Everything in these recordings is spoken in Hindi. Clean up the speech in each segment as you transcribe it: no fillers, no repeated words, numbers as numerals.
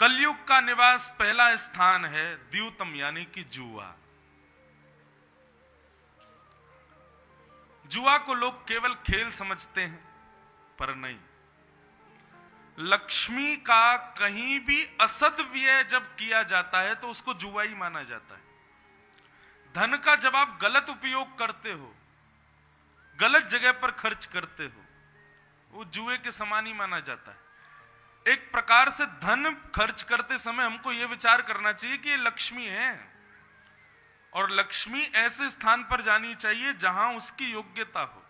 कलयुग का निवास पहला स्थान है द्यूतम यानी कि जुआ। जुआ को लोग केवल खेल समझते हैं, पर नहीं। लक्ष्मी का कहीं भी असदव्यय जब किया जाता है तो उसको जुआ ही माना जाता है। धन का जब आप गलत उपयोग करते हो, गलत जगह पर खर्च करते हो, वो जुए के समान ही माना जाता है। एक प्रकार से धन खर्च करते समय हमको यह विचार करना चाहिए कि ये लक्ष्मी है, और लक्ष्मी ऐसे स्थान पर जानी चाहिए जहां उसकी योग्यता हो।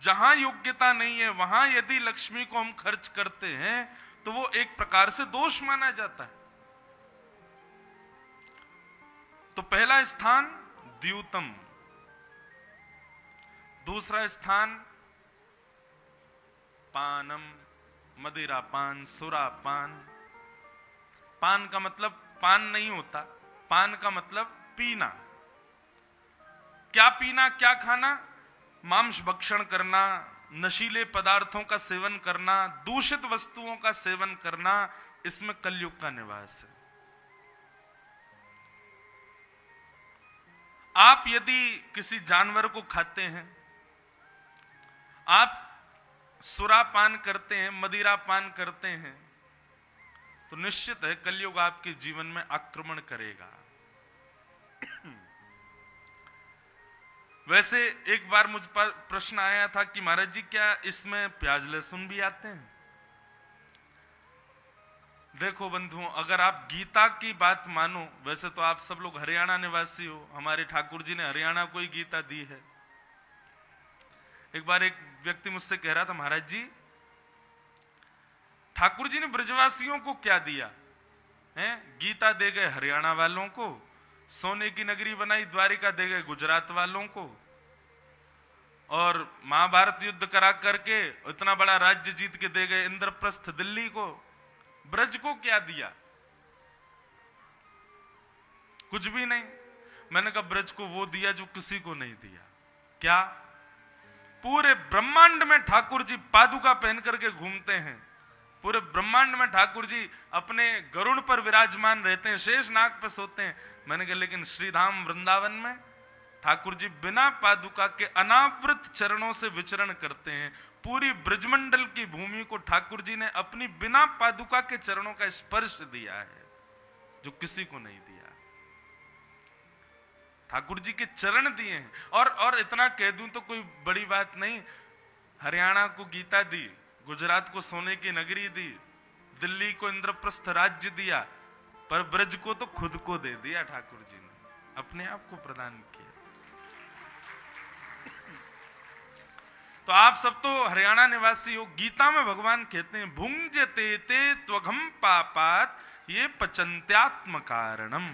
जहां योग्यता नहीं है वहां यदि लक्ष्मी को हम खर्च करते हैं तो वो एक प्रकार से दोष माना जाता है। तो पहला स्थान द्यूतम, दूसरा स्थान पानम, मदिरा पान, सुरा पान। पान का मतलब पान नहीं होता, पान का मतलब पीना। क्या पीना, क्या खाना? मांस भक्षण करना, नशीले पदार्थों का सेवन करना, दूषित वस्तुओं का सेवन करना, इसमें कलयुग का निवास है। आप यदि किसी जानवर को खाते हैं, आप सुरापान करते हैं, मदिरा पान करते हैं, तो निश्चित है कलयुग आपके जीवन में आक्रमण करेगा। वैसे एक बार मुझ पर प्रश्न आया था कि महाराज जी क्या इसमें प्याज लहसुन भी आते हैं? देखो बंधुओं, अगर आप गीता की बात मानो, वैसे तो आप सब लोग हरियाणा निवासी हो, हमारे ठाकुर जी ने हरियाणा को ही गीता दी है। एक बार एक व्यक्ति मुझसे कह रहा था, महाराज जी ठाकुर जी ने ब्रजवासियों को क्या दिया है? गीता दे गए हरियाणा वालों को, सोने की नगरी बनाई द्वारिका दे गए गुजरात वालों को, और महाभारत युद्ध करा करके इतना बड़ा राज्य जीत के दे गए इंद्रप्रस्थ दिल्ली को। ब्रज को क्या दिया? कुछ भी नहीं। मैंने कहा ब्रज को वो दिया जो किसी को नहीं दिया। क्या? पूरे ब्रह्मांड में ठाकुर जी पादुका पहन करके घूमते हैं, पूरे ब्रह्मांड में ठाकुर जी अपने गरुड़ पर विराजमान रहते हैं, शेष नाग पर सोते हैं। मैंने कहा लेकिन श्रीधाम वृंदावन में ठाकुर जी बिना पादुका के अनावृत चरणों से विचरण करते हैं। पूरी ब्रजमंडल की भूमि को ठाकुर जी ने अपनी बिना पादुका के चरणों का स्पर्श दिया है, जो किसी को नहीं दिया। ठाकुर जी के चरण दिए हैं। और इतना कह दूं तो कोई बड़ी बात नहीं, हरियाणा को गीता दी, गुजरात को सोने की नगरी दी, दिल्ली को इंद्रप्रस्थ राज्य दिया, पर ब्रज को तो खुद को दे दिया ठाकुर जी ने, अपने आप को प्रदान किया। तो आप सब तो हरियाणा निवासी हो। गीता में भगवान कहते हैं भुंजते ते त्वघम पापात ये पचंत्यात्म कारणम।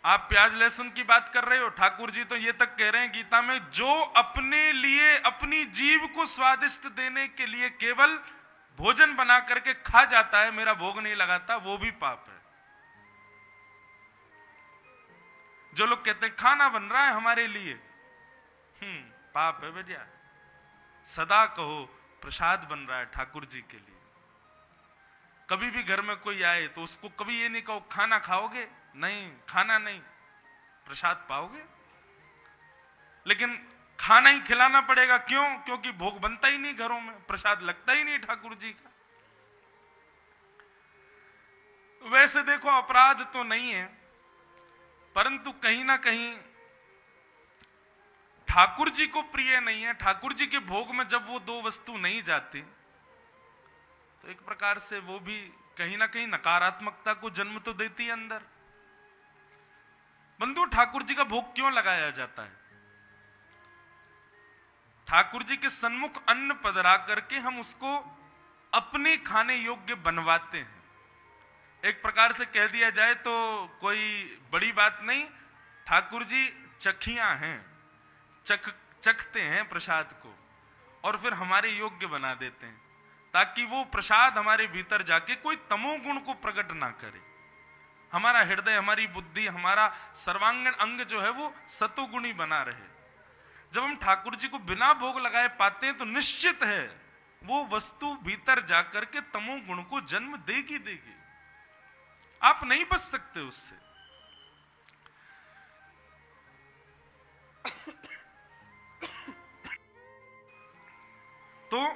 आप प्याज लहसुन की बात कर रहे हो, ठाकुर जी तो ये तक कह रहे हैं गीता में, जो अपने लिए अपनी जीव को स्वादिष्ट देने के लिए केवल भोजन बना करके खा जाता है, मेरा भोग नहीं लगाता, वो भी पाप है। जो लोग कहते हैं खाना बन रहा है हमारे लिए, पाप है भैया। सदा कहो प्रसाद बन रहा है ठाकुर जी के लिए। कभी भी घर में कोई आए तो उसको कभी ये नहीं कहो खाना खाओगे, नहीं खाना नहीं, प्रसाद पाओगे। लेकिन खाना ही खिलाना पड़ेगा, क्यों? क्योंकि भोग बनता ही नहीं घरों में, प्रसाद लगता ही नहीं ठाकुर जी का। वैसे देखो अपराध तो नहीं है, परंतु कहीं ना कहीं ठाकुर जी को प्रिय नहीं है। ठाकुर जी के भोग में जब वो दो वस्तु नहीं जाती तो एक प्रकार से वो भी कहीं ना कहीं नकारात्मकता को जन्म तो देती है अंदर। बंधु, ठाकुर जी का भोग क्यों लगाया जाता है? ठाकुर जी के सन्मुख अन्न पधरा करके हम उसको अपने खाने योग्य बनवाते हैं। एक प्रकार से कह दिया जाए तो कोई बड़ी बात नहीं, ठाकुर जी चखियां हैं, चखते हैं प्रसाद को और फिर हमारे योग्य बना देते हैं, ताकि वो प्रसाद हमारे भीतर जाके कोई तमोगुण को प्रकट ना करे। हमारा हृदय, हमारी बुद्धि, हमारा सर्वांगीण अंग जो है वो सतोगुणी बना रहे। जब हम ठाकुर जी को बिना भोग लगाए पाते हैं तो निश्चित है वो वस्तु भीतर जाकर के तमोगुण को जन्म देगी देगी। आप नहीं बच सकते उससे। तो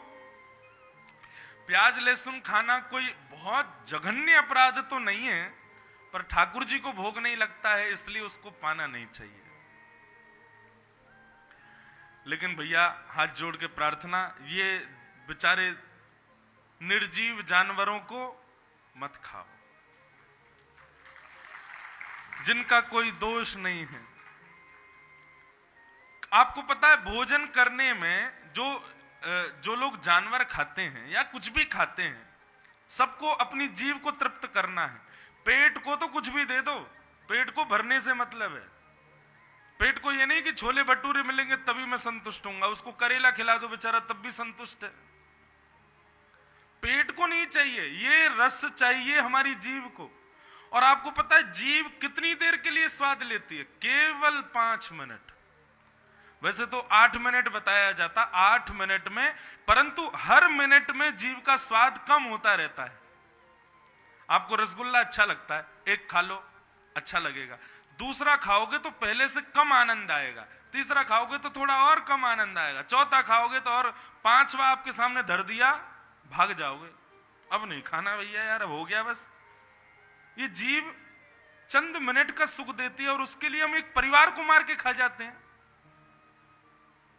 प्याज लहसुन खाना कोई बहुत जघन्य अपराध तो नहीं है, पर ठाकुर जी को भोग नहीं लगता है इसलिए उसको पाना नहीं चाहिए। लेकिन भैया हाथ जोड़ के प्रार्थना, ये बेचारे निर्जीव जानवरों को मत खाओ, जिनका कोई दोष नहीं है। आपको पता है भोजन करने में जो लोग जानवर खाते हैं या कुछ भी खाते हैं, सबको अपनी जीव को तृप्त करना है। पेट को तो कुछ भी दे दो, पेट को भरने से मतलब है। पेट को ये नहीं कि छोले भटूरे मिलेंगे तभी मैं संतुष्ट हूंगा, उसको करेला खिला दो बेचारा तब भी संतुष्ट है। पेट को नहीं चाहिए, ये रस चाहिए हमारी जीव को। और आपको पता है जीव कितनी देर के लिए स्वाद लेती है? केवल 5 मिनट। वैसे तो 8 मिनट बताया जाता, 8 मिनट में, परंतु हर मिनट में जीव का स्वाद कम होता रहता है। आपको रसगुल्ला अच्छा लगता है, एक खा लो अच्छा लगेगा, दूसरा खाओगे तो पहले से कम आनंद आएगा, तीसरा खाओगे तो थोड़ा और कम आनंद आएगा, चौथा खाओगे तो और, पांचवा आपके सामने धर दिया भाग जाओगे, अब नहीं खाना भैया यार, अब हो गया बस। ये जीव चंद मिनट का सुख देती है और उसके लिए हम एक परिवार को मार के खा जाते हैं।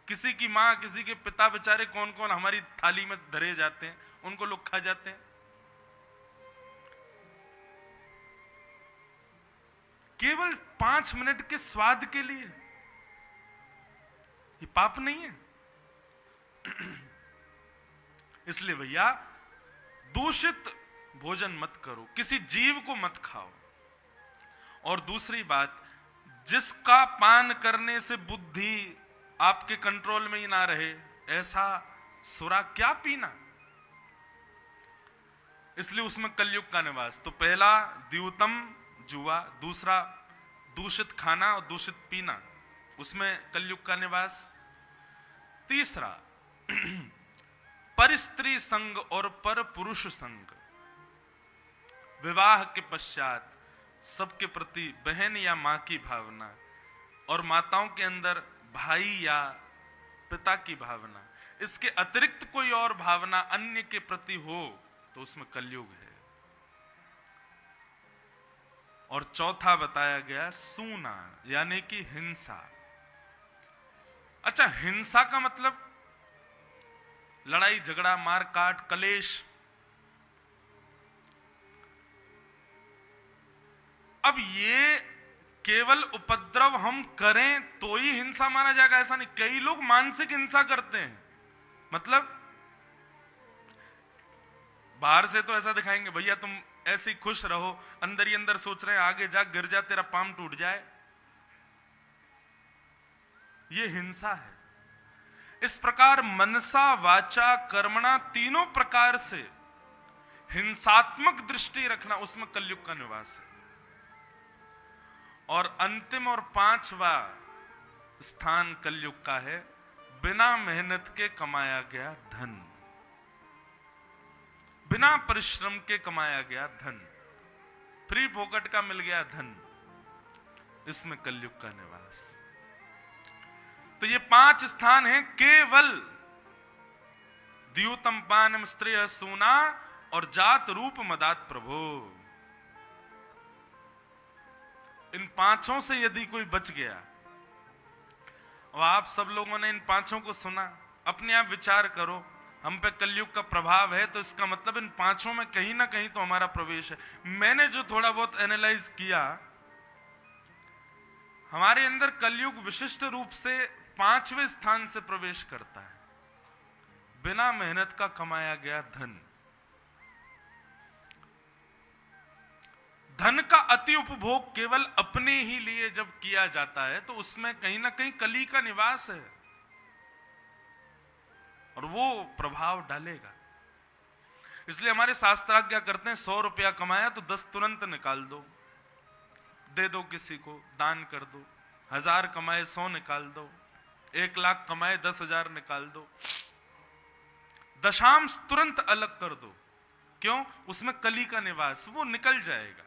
किसी की मां, किसी के पिता बेचारे कौन कौन हमारी थाली में धरे जाते हैं, उनको लोग खा जाते हैं केवल 5 मिनट के स्वाद के लिए। ये पाप नहीं है? इसलिए भैया दूषित भोजन मत करो, किसी जीव को मत खाओ। और दूसरी बात, जिसका पान करने से बुद्धि आपके कंट्रोल में ही ना रहे, ऐसा सुरा क्या पीना। इसलिए उसमें कलयुग का निवास। तो पहला द्यूतम जुआ, दूसरा दूषित खाना और दूषित पीना, उसमें कलयुग का निवास। तीसरा पर स्त्री संग और पर पुरुष संग। विवाह के पश्चात सबके प्रति बहन या मां की भावना, और माताओं के अंदर भाई या पिता की भावना, इसके अतिरिक्त कोई और भावना अन्य के प्रति हो तो उसमें कलयुग है। और चौथा बताया गया सूना, यानी कि हिंसा। अच्छा, हिंसा का मतलब लड़ाई झगड़ा, मार काट, कलेश। अब ये केवल उपद्रव हम करें तो ही हिंसा माना जाएगा ऐसा नहीं। कई लोग मानसिक हिंसा करते हैं, मतलब बाहर से तो ऐसा दिखाएंगे भैया तुम ऐसे ही खुश रहो, अंदर ही अंदर सोच रहे हैं आगे जा गिर जा तेरा पाम टूट जाए। ये हिंसा है। इस प्रकार मनसा वाचा कर्मणा तीनों प्रकार से हिंसात्मक दृष्टि रखना, उसमें कलयुग का निवास है। और अंतिम और 5वां स्थान कलयुग का है बिना मेहनत के कमाया गया धन, बिना परिश्रम के कमाया गया धन, फ्री फोकट का मिल गया धन, इसमें कलयुग का निवास। तो ये 5 स्थान हैं केवल द्यूतम पानम स्त्रिय सूना और जात रूप मदात प्रभो। इन 5 से यदि कोई बच गया, और आप सब लोगों ने इन 5 को सुना, अपने आप विचार करो, हम पे कलयुग का प्रभाव है तो इसका मतलब इन 5 में कहीं ना कहीं तो हमारा प्रवेश है। मैंने जो थोड़ा बहुत एनालाइज किया, हमारे अंदर कलयुग विशिष्ट रूप से 5वें स्थान से प्रवेश करता है, बिना मेहनत का कमाया गया धन। धन का अति उपभोग केवल अपने ही लिए जब किया जाता है तो उसमें कहीं ना कहीं कली का निवास है और वो प्रभाव डालेगा। इसलिए हमारे शास्त्र क्या करते हैं, 100 रुपया कमाया तो 10 तुरंत निकाल दो, दे दो किसी को, दान कर दो। 1000 कमाए 100 निकाल दो, 1 लाख कमाए 10,000 निकाल दो। दशांश तुरंत अलग कर दो। क्यों? उसमें कली का निवास, वो निकल जाएगा।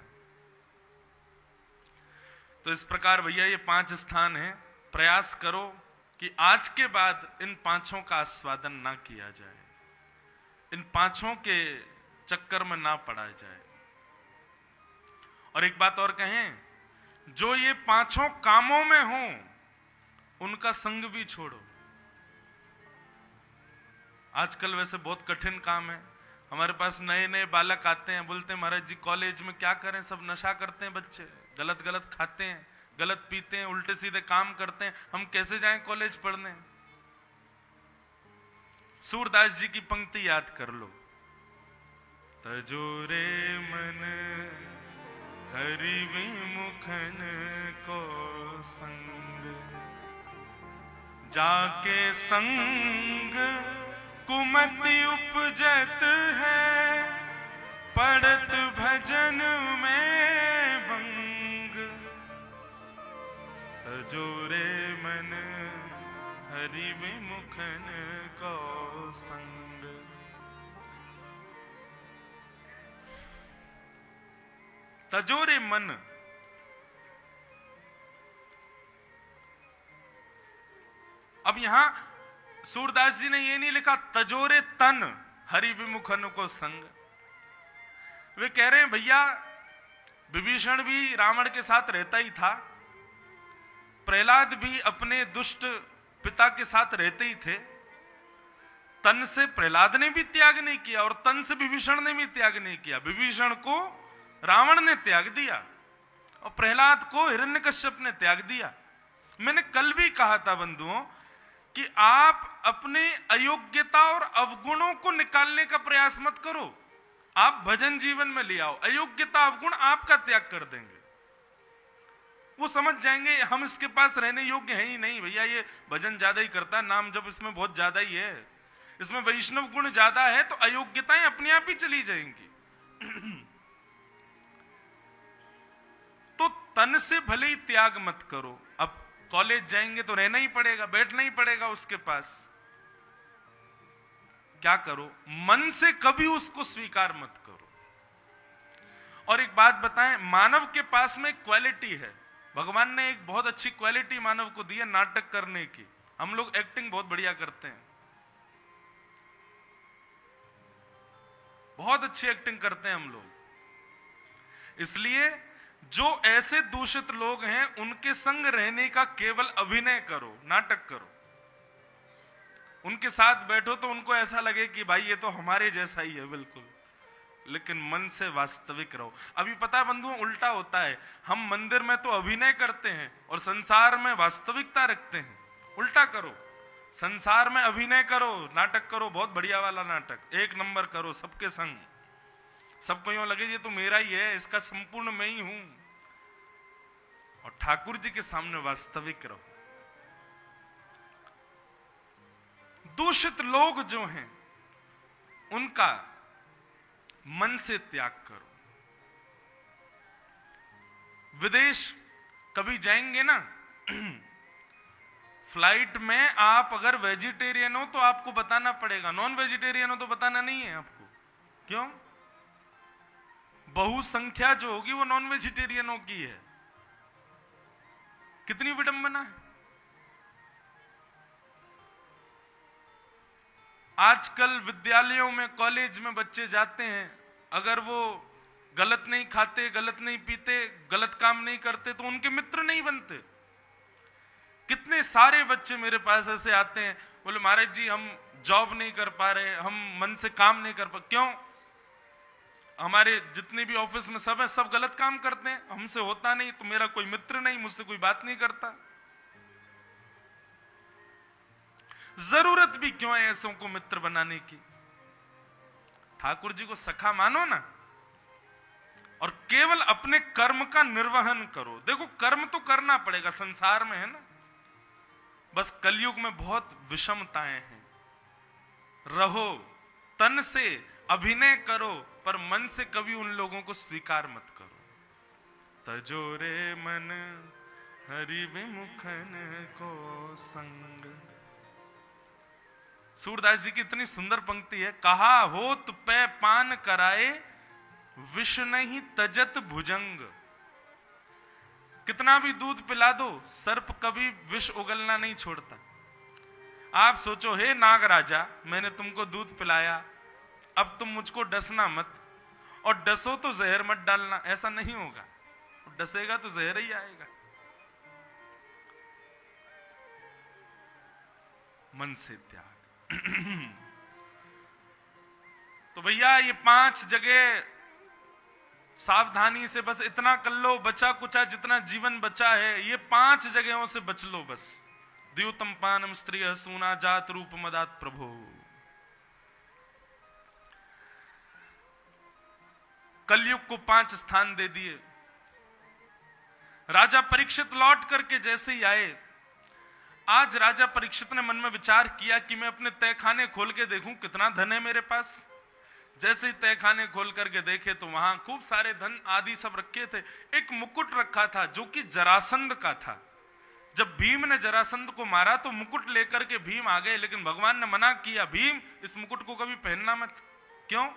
तो इस प्रकार भैया ये 5 स्थान हैं। प्रयास करो कि आज के बाद इन 5 का आस्वादन ना किया जाए, इन 5 के चक्कर में ना पड़ा जाए। और एक बात और कहें, जो ये 5 कामों में हो उनका संग भी छोड़ो। आजकल वैसे बहुत कठिन काम है। हमारे पास नए नए बालक आते हैं, बोलते हैं महाराज जी कॉलेज में क्या करें, सब नशा करते हैं बच्चे, गलत गलत खाते हैं, गलत पीते हैं, उल्टे सीधे काम करते हैं, हम कैसे जाएं कॉलेज पढ़ने। सूरदास जी की पंक्ति याद कर लो, तजोरे मन हरि विमुखन को संग, जाके संग कुमति उपजत है, पढ़त भजन में भंग। तजोरे मन हरि विमुखन को संग। तजोरे मन, अब यहां सूरदास जी ने ये नहीं लिखा तजोरे तन हरि विमुखन को संग। वे कह रहे हैं भैया विभीषण भी रावण के साथ रहता ही था, प्रहलाद भी अपने दुष्ट पिता के साथ रहते ही थे। तन से प्रहलाद ने भी त्याग नहीं किया और तन से विभीषण ने भी त्याग नहीं किया। विभीषण को रावण ने त्याग दिया और प्रहलाद को हिरण्यकश्यप ने त्याग दिया। मैंने कल भी कहा था बंधुओं कि आप अपने अयोग्यता और अवगुणों को निकालने का प्रयास मत करो, आप भजन जीवन में ले आओ। अयोग्यता अवगुण आपका त्याग कर देंगे, वो समझ जाएंगे हम इसके पास रहने योग्य है ही नहीं। भैया ये भजन ज्यादा ही करता है, नाम जब इसमें बहुत ज्यादा ही है, इसमें वैष्णव गुण ज्यादा है, तो अयोग्यताएं अपने आप ही चली जाएंगी। तो तन से भले ही त्याग मत करो। अब कॉलेज जाएंगे तो रहना ही पड़ेगा, बैठना ही पड़ेगा उसके पास। क्या करो? मन से कभी उसको स्वीकार मत करो। और एक बात बताएं, मानव के पास में एक क्वालिटी है, भगवान ने एक बहुत अच्छी क्वालिटी मानव को दी है, नाटक करने की। हम लोग एक्टिंग बहुत बढ़िया करते हैं, बहुत अच्छी एक्टिंग करते हैं हम लोग। इसलिए जो ऐसे दूषित लोग हैं उनके संग रहने का केवल अभिनय करो, नाटक करो। उनके साथ बैठो तो उनको ऐसा लगे कि भाई ये तो हमारे जैसा ही है बिल्कुल, लेकिन मन से वास्तविक रहो। अभी पता है बंधुओं, उल्टा होता है, हम मंदिर में तो अभिनय करते हैं और संसार में वास्तविकता रखते हैं। उल्टा करो, संसार में अभिनय करो, नाटक करो, बहुत बढ़िया वाला नाटक, 1 नंबर करो सबके संग। सबको यूं लगे ये तो मेरा ही है, इसका संपूर्ण मैं ही हूं। और ठाकुर जी के सामने वास्तविक रहो। दूषित लोग जो हैं उनका मन से त्याग करो। विदेश कभी जाएंगे ना, फ्लाइट में आप अगर वेजिटेरियन हो तो आपको बताना पड़ेगा, नॉन वेजिटेरियन हो तो बताना नहीं है आपको। क्यों? बहुसंख्या जो होगी वो नॉन वेजिटेरियनों की है। कितनी विडंबना है। आजकल विद्यालयों में, कॉलेज में बच्चे जाते हैं, अगर वो गलत नहीं खाते, गलत नहीं पीते, गलत काम नहीं करते तो उनके मित्र नहीं बनते। कितने सारे बच्चे मेरे पास ऐसे आते हैं, बोले महाराज जी हम जॉब नहीं कर पा रहे, हम मन से काम नहीं कर पा। क्यों? हमारे जितने भी ऑफिस में सब है, सब गलत काम करते हैं, हमसे होता नहीं, तो मेरा कोई मित्र नहीं, मुझसे कोई बात नहीं करता। जरूरत भी क्यों है ऐसों को मित्र बनाने की? ठाकुर जी को सखा मानो ना, और केवल अपने कर्म का निर्वहन करो। देखो कर्म तो करना पड़ेगा, संसार में है ना, बस कलयुग में बहुत विषमताएं हैं। रहो, तन से अभिनय करो, पर मन से कभी उन लोगों को स्वीकार मत करो। तजोरे मन हरि विमुखन को संग। सूरदास जी की इतनी सुंदर पंक्ति है, कहा होत पै पान कराए विष नहीं तजत भुजंग। कितना भी दूध पिला दो, सर्प कभी विष उगलना नहीं छोड़ता। आप सोचो, हे नाग राजा, मैंने तुमको दूध पिलाया, अब तुम मुझको डसना मत, और डसो तो जहर मत डालना। ऐसा नहीं होगा, डसेगा तो जहर ही आएगा। मन से त्याग। तो भैया ये 5 जगह सावधानी से बस इतना कर लो, बचा कुचा जितना जीवन बचा है, ये 5 जगहों से बच लो बस। द्यूतम पानम स्त्रिय सूना जात रूप मदात प्रभो। कलयुग को 5 स्थान दे दिए। राजा परीक्षित लौट करके जैसे ही आए, आज राजा परीक्षित ने मन में विचार किया कि मैं अपने तहखाने खोल के देखूं कितना धन है मेरे पास। जैसे ही तहखाने खोल करके देखे तो वहां खूब सारे धन आदि सब रखे थे। एक मुकुट रखा था जो कि जरासंध का था। जब भीम ने जरासंध को मारा तो मुकुट लेकर के भीम आ गए, लेकिन भगवान ने मना किया, भीम इस मुकुट को कभी पहनना मत। क्यों?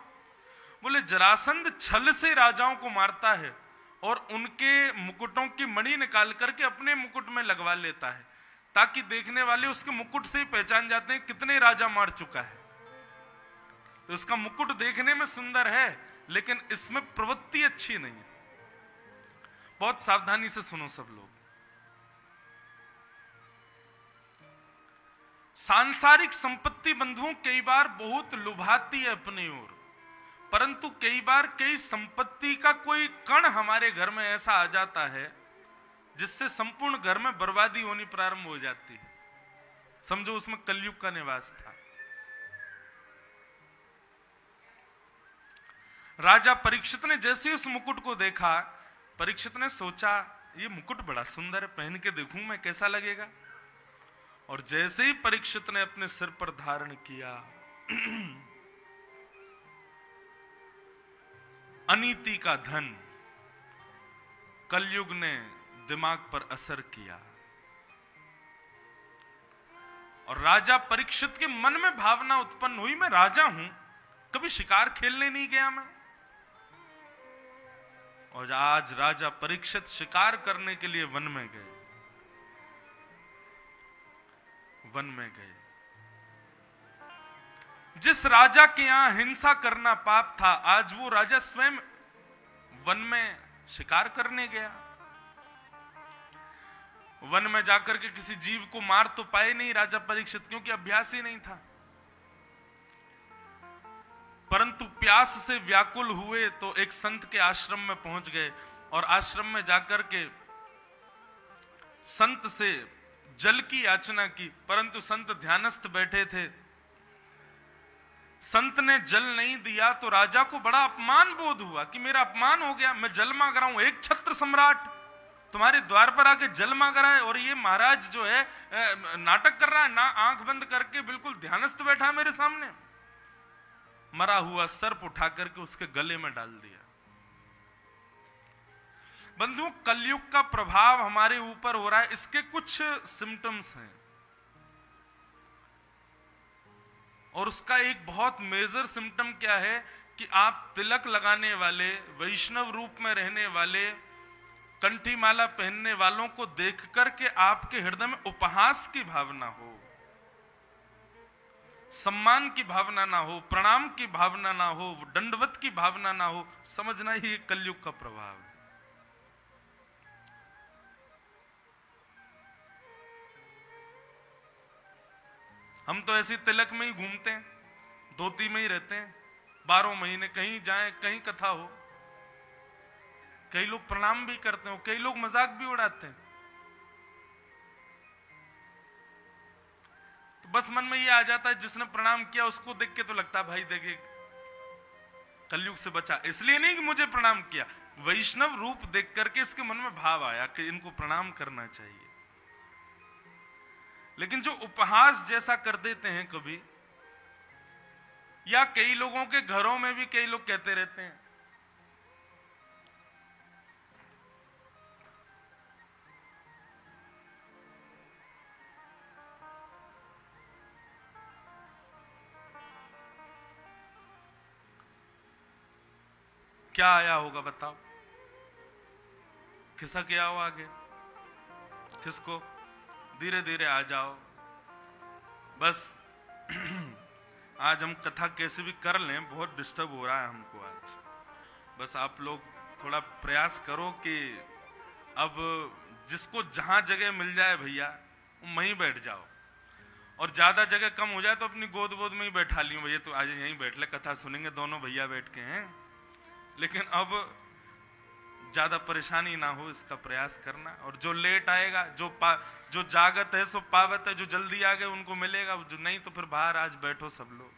बोले जरासंध छल से राजाओं को मारता है और उनके मुकुटों की मणि निकाल करके अपने मुकुट में लगवा लेता है, ताकि देखने वाले उसके मुकुट से ही पहचान जाते हैं कितने राजा मार चुका है। तो उसका मुकुट देखने में सुंदर है, लेकिन इसमें प्रवृत्ति अच्छी नहीं है। बहुत सावधानी से सुनो सब लोग। सांसारिक संपत्ति बंधुओं कई बार बहुत लुभाती है अपनी ओर, परंतु कई बार कई संपत्ति का कोई कण हमारे घर में ऐसा आ जाता है जिससे संपूर्ण घर में बर्बादी होनी प्रारंभ हो जाती है। समझो उसमें कलयुग का निवास था। राजा परीक्षित ने जैसे ही उस मुकुट को देखा, परीक्षित ने सोचा ये मुकुट बड़ा सुंदर है, पहन के देखूं मैं कैसा लगेगा। और जैसे ही परीक्षित ने अपने सिर पर धारण किया, अनीति का धन कलयुग ने दिमाग पर असर किया और राजा परीक्षित के मन में भावना उत्पन्न हुई, मैं राजा हूं, कभी शिकार खेलने नहीं गया मैं। और आज राजा परीक्षित शिकार करने के लिए वन में गए। वन में गए। जिस राजा के यहां हिंसा करना पाप था, आज वो राजा स्वयं वन में शिकार करने गया। वन में जाकर के किसी जीव को मार तो पाए नहीं राजा परीक्षित, क्योंकि अभ्यास ही नहीं था। परंतु प्यास से व्याकुल हुए तो एक संत के आश्रम में पहुंच गए और आश्रम में जाकर के संत से जल की याचना की, परंतु संत ध्यानस्थ बैठे थे। संत ने जल नहीं दिया तो राजा को बड़ा अपमान बोध हुआ कि मेरा अपमान हो गया, मैं जल मांग रहा हूं, एक छत्र सम्राट तुम्हारे द्वार पर आके जल मांग रहा है और ये महाराज जो है नाटक कर रहा है, ना आंख बंद करके बिल्कुल ध्यानस्थ बैठा है मेरे सामने। मरा हुआ सर्प उठा करके उसके गले में डाल दिया। बंधुओं, कलयुग का प्रभाव हमारे ऊपर हो रहा है, इसके कुछ सिम्टम्स हैं और उसका एक बहुत मेजर सिम्टम क्या है कि आप तिलक लगाने वाले, वैष्णव रूप में रहने वाले, कंठी माला पहनने वालों को देख करके आपके हृदय में उपहास की भावना हो, सम्मान की भावना ना हो, प्रणाम की भावना ना हो, दंडवत की भावना ना हो, समझना ही कलयुग का प्रभाव है। हम तो ऐसी तिलक में ही घूमते हैं, धोती में ही रहते हैं 12 महीने, कहीं जाएं कहीं कथा हो। कई लोग प्रणाम भी करते हैं, कई लोग मजाक भी उड़ाते हैं। तो बस मन में ये आ जाता है जिसने प्रणाम किया उसको देख के तो लगता है भाई देखे कलयुग से बचा, इसलिए नहीं कि मुझे प्रणाम किया, वैष्णव रूप देख करके इसके मन में भाव आया कि इनको प्रणाम करना चाहिए। लेकिन जो उपहास जैसा कर देते हैं कभी, या कई लोगों के घरों में भी कई लोग कहते रहते हैं क्या आया होगा बताओ? खिसक के आओ आगे, किसको? धीरे धीरे आ जाओ बस। आज हम कथा कैसे भी कर लें, बहुत डिस्टर्ब हो रहा है हमको आज। बस आप लोग थोड़ा प्रयास करो कि अब जिसको जहां जगह मिल जाए भैया वहीं बैठ जाओ, और ज्यादा जगह कम हो जाए तो अपनी गोद गोद में ही बैठा लियो भैया, तो आज यहीं बैठ ले, कथा सुनेंगे दोनों भैया बैठ के हैं। लेकिन अब ज्यादा परेशानी ना हो इसका प्रयास करना। और जो लेट आएगा, जो जागत है सो पावत है, जो जल्दी आ गए उनको मिलेगा, जो नहीं तो फिर बाहर आज बैठो सब लोग।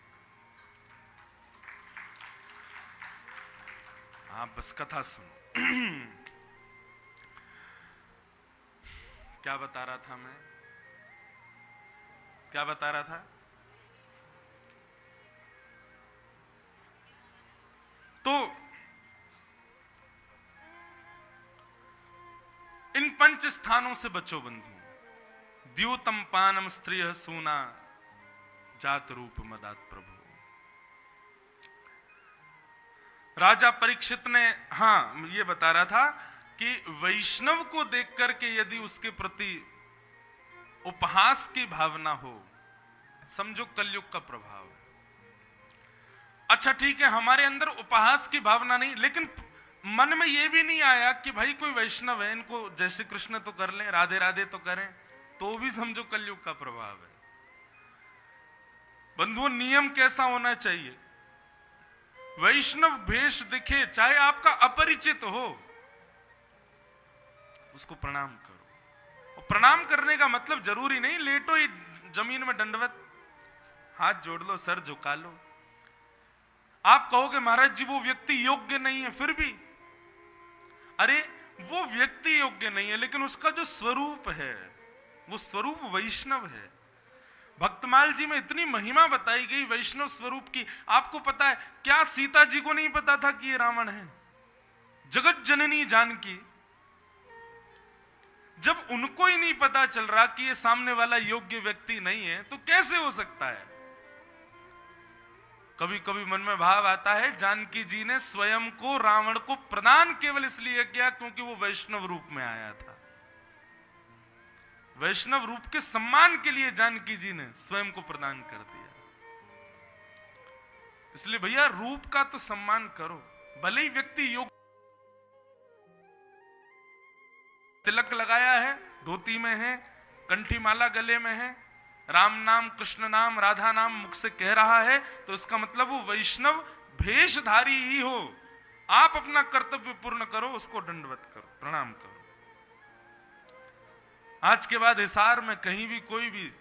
हाँ बस कथा सुनो। क्या बता रहा था मैं? क्या बता रहा था? तो इन पंच स्थानों से बचो बंधु। द्यूतम पानम स्त्रिय सूना जात रूप मदात प्रभु। राजा परीक्षित ने, हाँ ये बता रहा था कि वैष्णव को देख करके यदि उसके प्रति उपहास की भावना हो, समझो कलयुग का प्रभाव है। अच्छा ठीक है, हमारे अंदर उपहास की भावना नहीं, लेकिन मन में यह भी नहीं आया कि भाई कोई वैष्णव है, इनको जय श्री कृष्ण तो कर लें, राधे राधे तो करें, तो भी समझो कलयुग का प्रभाव है। बंधुओं, नियम कैसा होना चाहिए? वैष्णव भेष दिखे, चाहे आपका अपरिचित हो, उसको प्रणाम करो। और प्रणाम करने का मतलब जरूरी नहीं लेटो ही जमीन में दंडवत, हाथ जोड़ लो, सर झुका लो। आप कहोगे महाराज जी वो व्यक्ति योग्य नहीं है, फिर भी अरे वो व्यक्ति योग्य नहीं है, लेकिन उसका जो स्वरूप है वो स्वरूप वैष्णव है। भक्तमाल जी में इतनी महिमा बताई गई वैष्णव स्वरूप की। आपको पता है क्या सीता जी को नहीं पता था कि ये रावण है? जगत जननी जानकी, जब उनको ही नहीं पता चल रहा कि ये सामने वाला योग्य व्यक्ति नहीं है, तो कैसे हो सकता है? कभी कभी मन में भाव आता है जानकी जी ने स्वयं को रावण को प्रदान केवल इसलिए किया क्योंकि वो वैष्णव रूप में आया था। वैष्णव रूप के सम्मान के लिए जानकी जी ने स्वयं को प्रदान कर दिया। इसलिए भैया रूप का तो सम्मान करो, भले ही व्यक्ति योग्य। तिलक लगाया है, धोती में है, कंठी माला गले में है, राम नाम कृष्ण नाम राधा नाम मुख से कह रहा है, तो इसका मतलब वो वैष्णव भेषधारी ही हो। आप अपना कर्तव्य पूर्ण करो, उसको दंडवत करो, प्रणाम करो। आज के बाद हिसार में कहीं भी कोई भी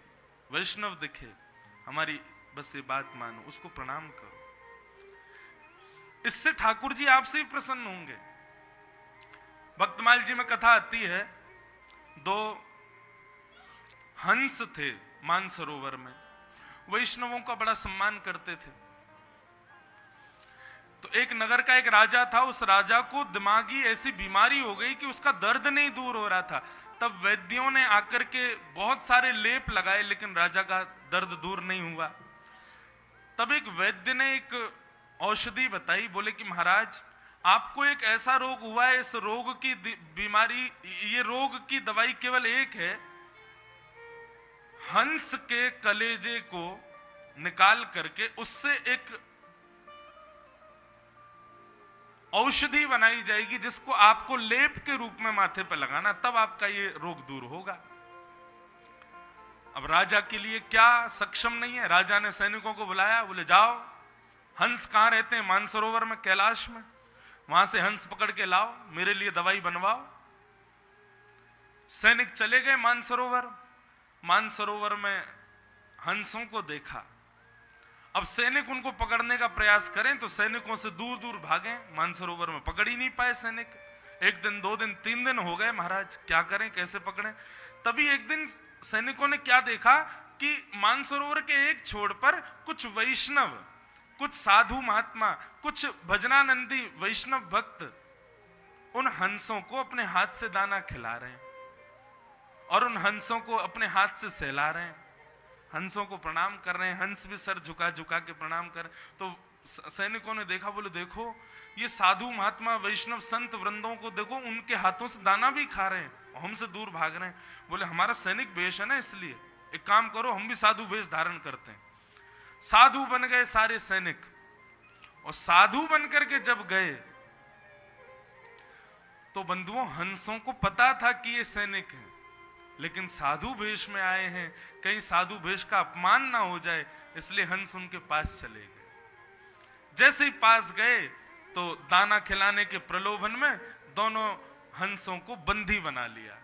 वैष्णव दिखे, हमारी बस ये बात मानो, उसको प्रणाम करो। इससे ठाकुर जी आपसे ही प्रसन्न होंगे। भक्तमाल जी में कथा आती है, दो हंस थे मानसरोवर में, वैष्णवों का बड़ा सम्मान करते थे। तो एक नगर का एक राजा था, उस राजा को दिमागी ऐसी बीमारी हो गई कि उसका दर्द नहीं दूर हो रहा था। तब वैद्यों ने आकर के बहुत सारे लेप लगाए, लेकिन राजा का दर्द दूर नहीं हुआ। तब एक वैद्य ने एक औषधि बताई, बोले कि महाराज आपको एक ऐसा रोग हुआ है, इस रोग की बीमारी, ये रोग की दवाई केवल एक है, हंस के कलेजे को निकाल करके उससे एक औषधि बनाई जाएगी जिसको आपको लेप के रूप में माथे पर लगाना, तब आपका ये रोग दूर होगा। अब राजा के लिए क्या सक्षम नहीं है। राजा ने सैनिकों को बुलाया, बोले जाओ, हंस कहां रहते हैं? मानसरोवर में, कैलाश में, वहां से हंस पकड़ के लाओ, मेरे लिए दवाई बनवाओ। सैनिक चले गए मानसरोवर। मानसरोवर में हंसों को देखा। अब सैनिक उनको पकड़ने का प्रयास करें तो सैनिकों से दूर दूर भागे, मानसरोवर में पकड़ ही नहीं पाए सैनिक। एक दिन, 2 दिन, 3 दिन हो गए, महाराज क्या करें, कैसे पकड़ें? तभी एक दिन सैनिकों ने क्या देखा कि मानसरोवर के एक छोर पर कुछ वैष्णव, कुछ साधु महात्मा, कुछ भजनानंदी वैष्णव भक्त उन हंसों को अपने हाथ से दाना खिला रहे हैं और उन हंसों को अपने हाथ से सहला रहे हैं, हंसों को प्रणाम कर रहे हैं। हंस भी सर झुका झुका के प्रणाम कर। तो सैनिकों ने देखा, बोले देखो ये साधु महात्मा वैष्णव संत वृंदों को देखो, उनके हाथों से दाना भी खा रहे हैं, हमसे दूर भाग रहे हैं। बोले हमारा सैनिक वेश है ना, इसलिए एक काम करो, हम भी साधु वेश धारण करते हैं। साधु बन गए सारे सैनिक, और साधु बनकर के जब गए तो बंधुओं हंसों को पता था कि ये सैनिक हैं, लेकिन साधु वेश में आए हैं, कहीं साधु वेश का अपमान ना हो जाए, इसलिए हंस उनके पास चले गए। जैसे ही पास गए तो दाना खिलाने के प्रलोभन में दोनों हंसों को बंदी बना लिया।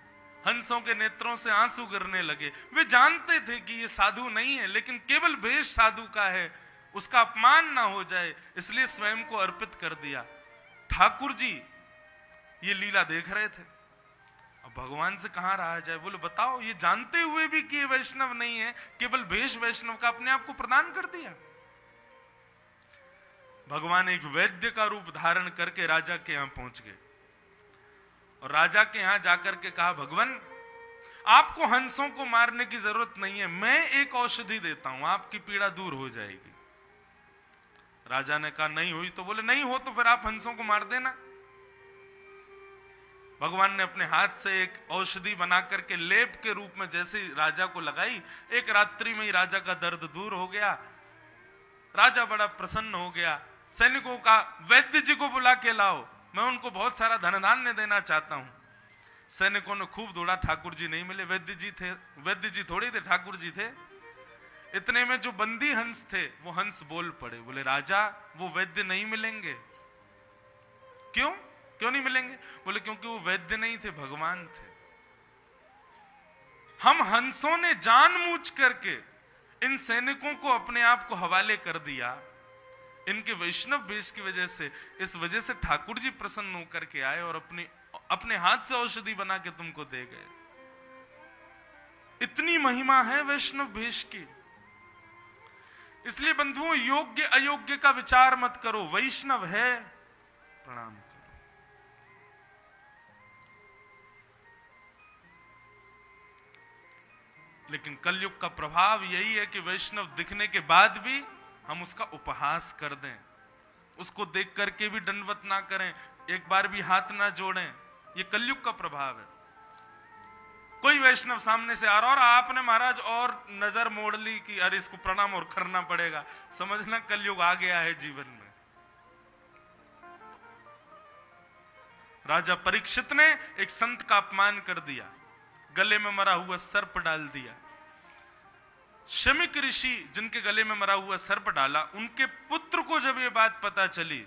हंसों के नेत्रों से आंसू गिरने लगे। वे जानते थे कि ये साधु नहीं है, लेकिन केवल वेश साधु का है, उसका अपमान ना हो जाए, इसलिए स्वयं को अर्पित कर दिया। ठाकुर जी ये लीला देख रहे थे, अब भगवान से कहां रहा जाए। बोले बताओ, ये जानते हुए भी कि ये वैष्णव नहीं है, केवल वेश वैष्णव का अपने आप को प्रदान कर दिया। भगवान एक वैद्य का रूप धारण करके राजा के यहां पहुंच गए, और राजा के यहां जाकर के कहा, भगवान आपको हंसों को मारने की जरूरत नहीं है, मैं एक औषधि देता हूं, आपकी पीड़ा दूर हो जाएगी। राजा ने कहा नहीं हुई तो? बोले नहीं हो तो फिर आप हंसों को मार देना। भगवान ने अपने हाथ से एक औषधि बना करके लेप के रूप में जैसे राजा को लगाई, एक रात्रि में ही राजा का दर्द दूर हो गया। राजा बड़ा प्रसन्न हो गया। सैनिकों का वैद्य जी को बुला के लाओ, मैं उनको बहुत सारा धन धान्य देना चाहता हूं। सैनिकों ने खूब दौड़ा, ठाकुर जी नहीं मिले। वैद्य जी थे, वैद्य जी थोड़ी थे, ठाकुर जी थे। इतने में जो बंदी हंस थे वो हंस बोल पड़े, बोले राजा वो वैद्य नहीं मिलेंगे। क्यों क्यों नहीं मिलेंगे? बोले क्योंकि वो वैद्य नहीं थे, भगवान थे। हम हंसों ने जानबूझ करके इन सैनिकों को अपने आप को हवाले कर दिया, इनके वैष्णव वेश की वजह से। इस वजह से ठाकुर जी प्रसन्न होकर के आए और अपने हाथ से औषधि बना के तुमको दे गए। इतनी महिमा है वैष्णव वेश की। इसलिए बंधुओं, योग्य अयोग्य का विचार मत करो, वैष्णव है प्रणाम करो। लेकिन कलयुग का प्रभाव यही है कि वैष्णव दिखने के बाद भी हम उसका उपहास कर दें, उसको देख करके भी दंडवत ना करें, एक बार भी हाथ ना जोड़ें। ये कलयुग का प्रभाव है। कोई वैष्णव सामने से आ रहा और आपने महाराज और नजर मोड़ ली कि अरे इसको प्रणाम और करना पड़ेगा, समझना कलयुग आ गया है जीवन में। राजा परीक्षित ने एक संत का अपमान कर दिया, गले में मरा हुआ सर्प डाल दिया। शमिक ऋषि जिनके गले में मरा हुआ सर्प डाला, उनके पुत्र को जब ये बात पता चली,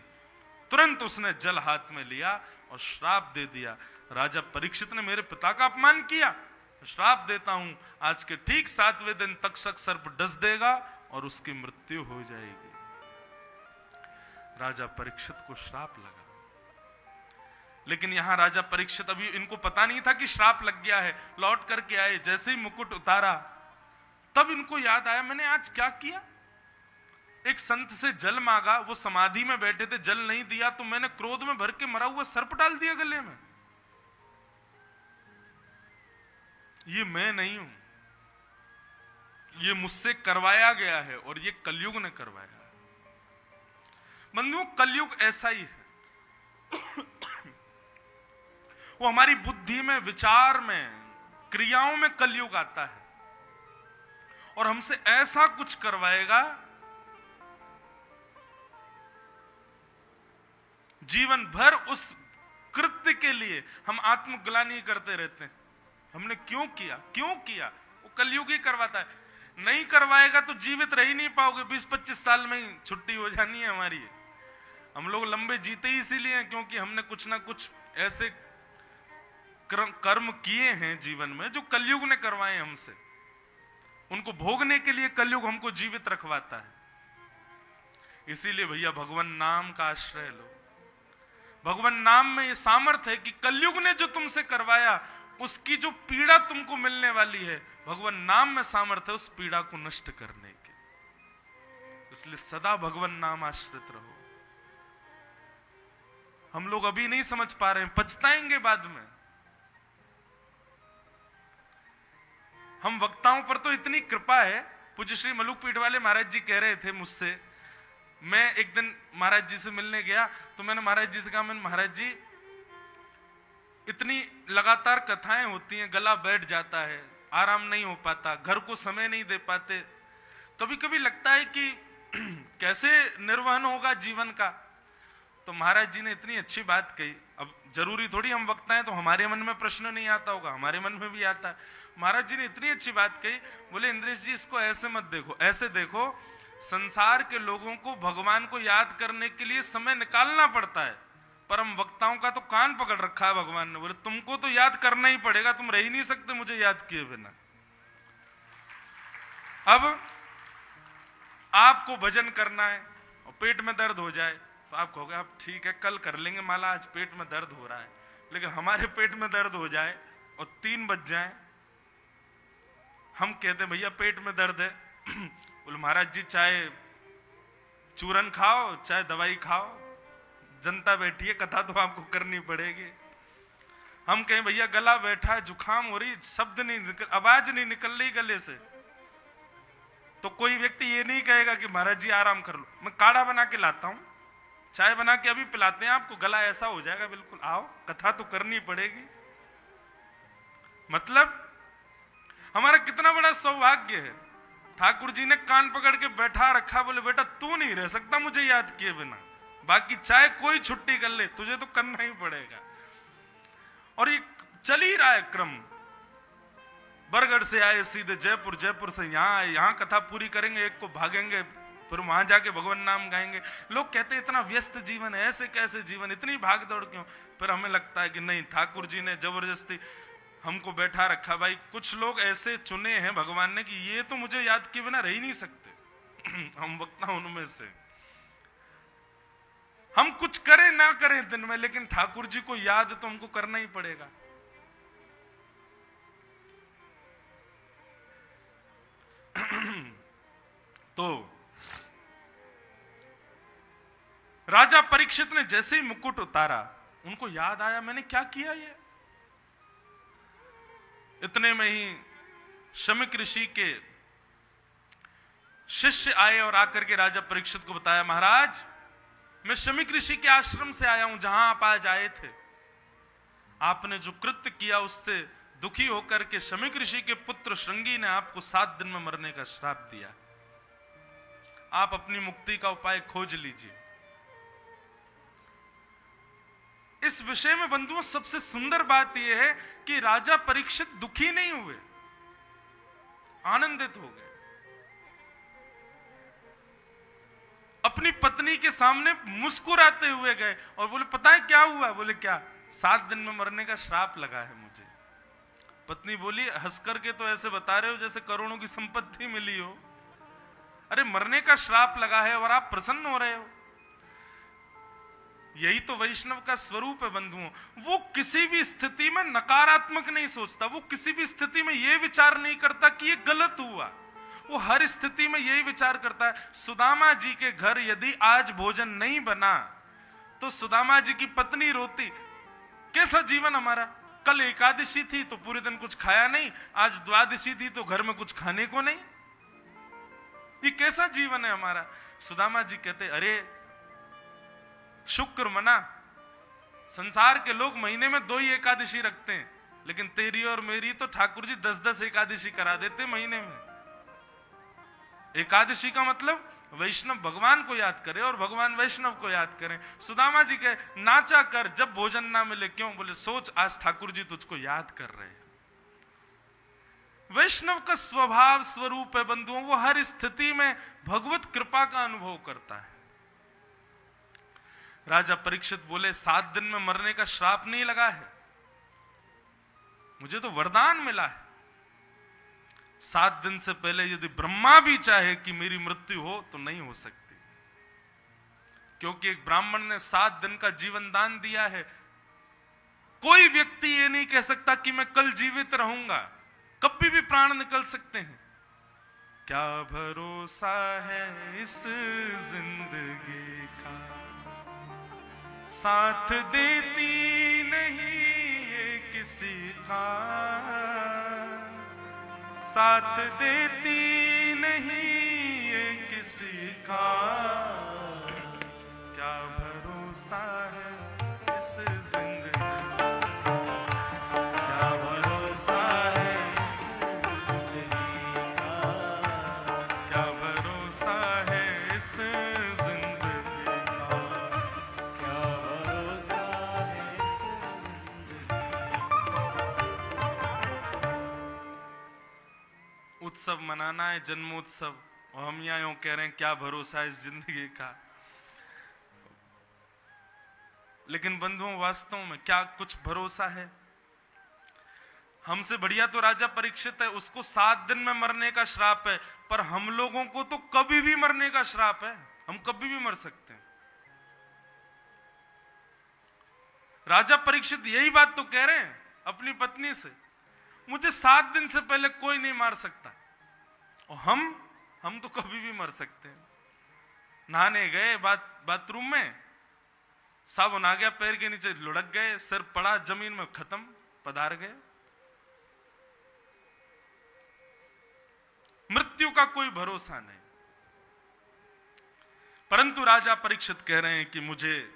तुरंत उसने जल हाथ में लिया और श्राप दे दिया, राजा परीक्षित ने मेरे पिता का अपमान किया, श्राप देता हूं, आज के ठीक 7वें दिन तक्षक सर्प डस देगा और उसकी मृत्यु हो जाएगी। राजा परीक्षित को श्राप लगा। लेकिन यहां राजा परीक्षित, अभी इनको पता नहीं था कि श्राप लग गया है। लौट करके आए, जैसे ही मुकुट उतारा तब इनको याद आया मैंने आज क्या किया। एक संत से जल मांगा, वो समाधि में बैठे थे, जल नहीं दिया तो मैंने क्रोध में भर के मरा हुआ सर्प डाल दिया गले में। ये मैं नहीं हूं, ये मुझसे करवाया गया है और ये कलयुग ने करवाया है। बंधुओं, कलयुग ऐसा ही है। वो हमारी बुद्धि में, विचार में, क्रियाओं में कलयुग आता है और हमसे ऐसा कुछ करवाएगा, जीवन भर उस कृत्य के लिए हम आत्मग्लानि करते रहते हैं। हमने क्यों किया, क्यों किया? वो कलयुग ही करवाता है। नहीं करवाएगा तो जीवित रह ही नहीं पाओगे, 20-25 साल में ही छुट्टी हो जानी है हमारी। हम लोग लंबे जीते ही इसीलिए हैं क्योंकि हमने कुछ ना कुछ ऐसे कर्म किए हैं जीवन में जो कलयुग ने करवाए हमसे। उनको भोगने के लिए कलयुग हमको जीवित रखवाता है। इसीलिए भैया भगवान नाम का आश्रय लो। भगवान नाम में ये सामर्थ्य है कि कलयुग ने जो तुमसे करवाया, उसकी जो पीड़ा तुमको मिलने वाली है, भगवान नाम में सामर्थ्य है उस पीड़ा को नष्ट करने की। इसलिए सदा भगवान नाम आश्रित रहो। हम लोग अभी नहीं समझ पा रहे हैं, पछताएंगे बाद में। हम वक्ताओं पर तो इतनी कृपा है। पूज्य श्री मलुक पीठ वाले महाराज जी कह रहे थे मुझसे मैं एक दिन महाराज जी से मिलने गया तो मैंने महाराज जी से कहा, मैंने महाराज जी इतनी लगातार कथाएं होती हैं, गला बैठ जाता है, आराम नहीं हो पाता, घर को समय नहीं दे पाते, कभी कभी लगता है कि कैसे निर्वहन होगा जीवन का। तो महाराज जी ने इतनी अच्छी बात कही। अब जरूरी थोड़ी हम वक्ता हैं तो हमारे मन में प्रश्न नहीं आता होगा, हमारे मन में भी आता है। महाराज जी ने इतनी अच्छी बात कही, बोले इंद्रेश जी इसको ऐसे मत देखो, ऐसे देखो, संसार के लोगों को भगवान को याद करने के लिए समय निकालना पड़ता है, पर हम वक्ताओं का तो कान पकड़ रखा है भगवान ने। बोले तुमको तो याद करना ही पड़ेगा, तुम रह ही नहीं सकते मुझे याद किए बिना। अब आपको भजन करना है और पेट में दर्द हो जाए तो आप कहोगे आप ठीक है कल कर लेंगे माला, आज पेट में दर्द हो रहा है। लेकिन हमारे पेट में दर्द हो जाए और 3 बज जाए, हम कहते भैया पेट में दर्द है, बोले महाराज जी चाहे चूरन खाओ चाहे दवाई खाओ, जनता बैठी है, कथा तो आपको करनी पड़ेगी। हम कहें भैया गला बैठा है, जुकाम हो रही, शब्द नहीं निकल, आवाज नहीं निकल रही गले से, तो कोई व्यक्ति ये नहीं कहेगा कि महाराज जी आराम कर लो, मैं काढ़ा बना के लाता हूं, चाय बना के अभी पिलाते हैं आपको, गला ऐसा हो जाएगा बिल्कुल, आओ कथा तो करनी पड़ेगी। मतलब हमारा कितना बड़ा सौभाग्य है, ठाकुर जी ने कान पकड़ के बैठा रखा, बोले बेटा तू नहीं रह सकता मुझे याद किए बिना, बाकी चाहे कोई छुट्टी कर ले तुझे तो करना ही पड़ेगा। और ये चल ही रहा है क्रम, बरगढ़ से आए सीधे जयपुर, जयपुर से यहाँ आए, यहाँ कथा पूरी करेंगे, एक को भागेंगे, फिर वहां जाके भगवान नाम गाएंगे। लोग कहते हैं इतना व्यस्त जीवन है, ऐसे कैसे जीवन, इतनी भाग दौड़ क्यों? फिर हमें लगता है कि नहीं, ठाकुर जी ने जबरदस्ती हमको बैठा रखा। भाई कुछ लोग ऐसे चुने हैं भगवान ने कि ये तो मुझे याद किए बिना रह ही नहीं सकते। हम वक्ता उनमें से, हम कुछ करें ना करें दिन में, लेकिन ठाकुर जी को याद तो हमको करना ही पड़ेगा। तो राजा परीक्षित ने जैसे ही मुकुट उतारा, उनको याद आया मैंने क्या किया ये। इतने में ही शमिक ऋषि के शिष्य आए और आकर के राजा परीक्षित को बताया, महाराज मैं शमिक ऋषि के आश्रम से आया हूं जहां आप आज आए थे। आपने जो कृत्य किया उससे दुखी होकर के शमिक ऋषि के पुत्र श्रृंगी ने आपको 7 दिन में मरने का श्राप दिया। आप अपनी मुक्ति का उपाय खोज लीजिए। इस विषय में बंधुओं सबसे सुंदर बात यह है कि राजा परीक्षित दुखी नहीं हुए, आनंदित हो गए। अपनी पत्नी के सामने मुस्कुराते हुए गए और बोले पता है क्या हुआ? बोले क्या? 7 दिन में मरने का श्राप लगा है मुझे। पत्नी बोली हंस करके तो ऐसे बता रहे हो जैसे करोड़ों की संपत्ति मिली हो। अरे मरने का श्राप लगा है और आप प्रसन्न हो रहे हो। यही तो वैष्णव का स्वरूप है बंधुओं। वो किसी भी स्थिति में नकारात्मक नहीं सोचता, वो किसी भी स्थिति में यह विचार नहीं करता कि ये गलत हुआ। वो हर स्थिति में यही विचार करता है, सुदामा जी के घर यदि आज भोजन नहीं बना तो सुदामा जी की पत्नी रोती, कैसा जीवन हमारा। कल एकादशी थी तो पूरे दिन कुछ खाया नहीं, आज द्वादशी थी तो घर में कुछ खाने को नहीं। ये कैसा जीवन है हमारा। सुदामा जी कहते अरे शुक्र मना, संसार के लोग महीने में 2 ही एकादशी रखते हैं, लेकिन तेरी और मेरी तो ठाकुर जी 10-10 एकादशी करा देते महीने में। एकादशी का मतलब वैष्णव भगवान को याद करे और भगवान वैष्णव को याद करें। सुदामा जी के नाचा कर जब भोजन ना मिले, क्यों? बोले सोच आज ठाकुर जी तुझको याद कर रहे हैं। वैष्णव का स्वभाव स्वरूप है बंधुओं, वो हर स्थिति में भगवत कृपा का अनुभव करता है। राजा परीक्षित बोले 7 दिन में मरने का श्राप नहीं लगा है, मुझे तो वरदान मिला है। 7 दिन से पहले यदि ब्रह्मा भी चाहे कि मेरी मृत्यु हो तो नहीं हो सकती, क्योंकि एक ब्राह्मण ने 7 दिन का जीवन दान दिया है। कोई व्यक्ति ये नहीं कह सकता कि मैं कल जीवित रहूंगा, कभी भी प्राण निकल सकते हैं। क्या भरोसा है इस जिंदगी का, साथ देती नहीं ये किसी का, साथ देती नहीं ये किसी का। भरोसा है इस जिंदगी का, क्या भरोसा है इस जिंदगी का, क्या भरोसा है इस जिंदगी का, क्या भरोसा है इस जिंदगी। उत्सव मनाना है, जन्मोत्सव, और हम यहाँ यूं कह रहे हैं क्या भरोसा है इस जिंदगी का। लेकिन बंधुओं, वास्तव में क्या कुछ भरोसा है? हमसे बढ़िया तो राजा परीक्षित है, उसको 7 दिन में मरने का श्राप है, पर हम लोगों को तो कभी भी मरने का श्राप है, हम कभी भी मर सकते हैं। राजा परीक्षित यही बात तो कह रहे हैं अपनी पत्नी से, मुझे 7 दिन से पहले कोई नहीं मार सकता, और हम तो कभी भी मर सकते हैं। नहाने गए बाथरूम में, साबुन आ गया, पैर के नीचे लुढ़क गए, सिर पड़ा जमीन में, खत्म, पधार गए। मृत्यु का कोई भरोसा नहीं। परंतु राजा परीक्षित कह रहे हैं कि मुझे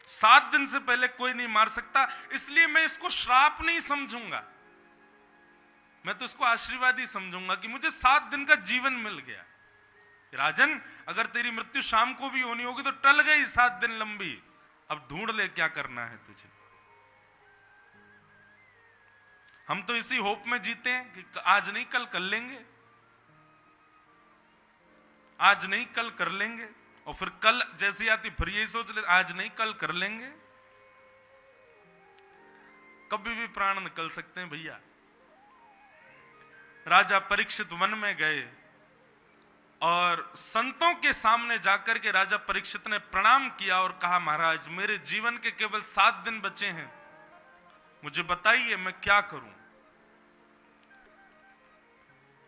7 दिन से पहले कोई नहीं मार सकता, इसलिए मैं इसको श्राप नहीं समझूंगा, मैं तो इसको आशीर्वाद ही समझूंगा कि मुझे 7 दिन का जीवन मिल गया। राजन, अगर तेरी मृत्यु शाम को भी होनी होगी तो टल गई 7 दिन लंबी, अब ढूंढ ले क्या करना है तुझे। हम तो इसी होप में जीते हैं कि आज नहीं कल कर लेंगे, आज नहीं कल कर लेंगे, और फिर कल जैसी आती फिर यही सोच ले आज नहीं कल कर लेंगे। कभी भी प्राण निकल सकते हैं भैया। राजा परीक्षित वन में गए और संतों के सामने जाकर के राजा परीक्षित ने प्रणाम किया और कहा, महाराज, मेरे जीवन के केवल 7 दिन बचे हैं, मुझे बताइए मैं क्या करूं।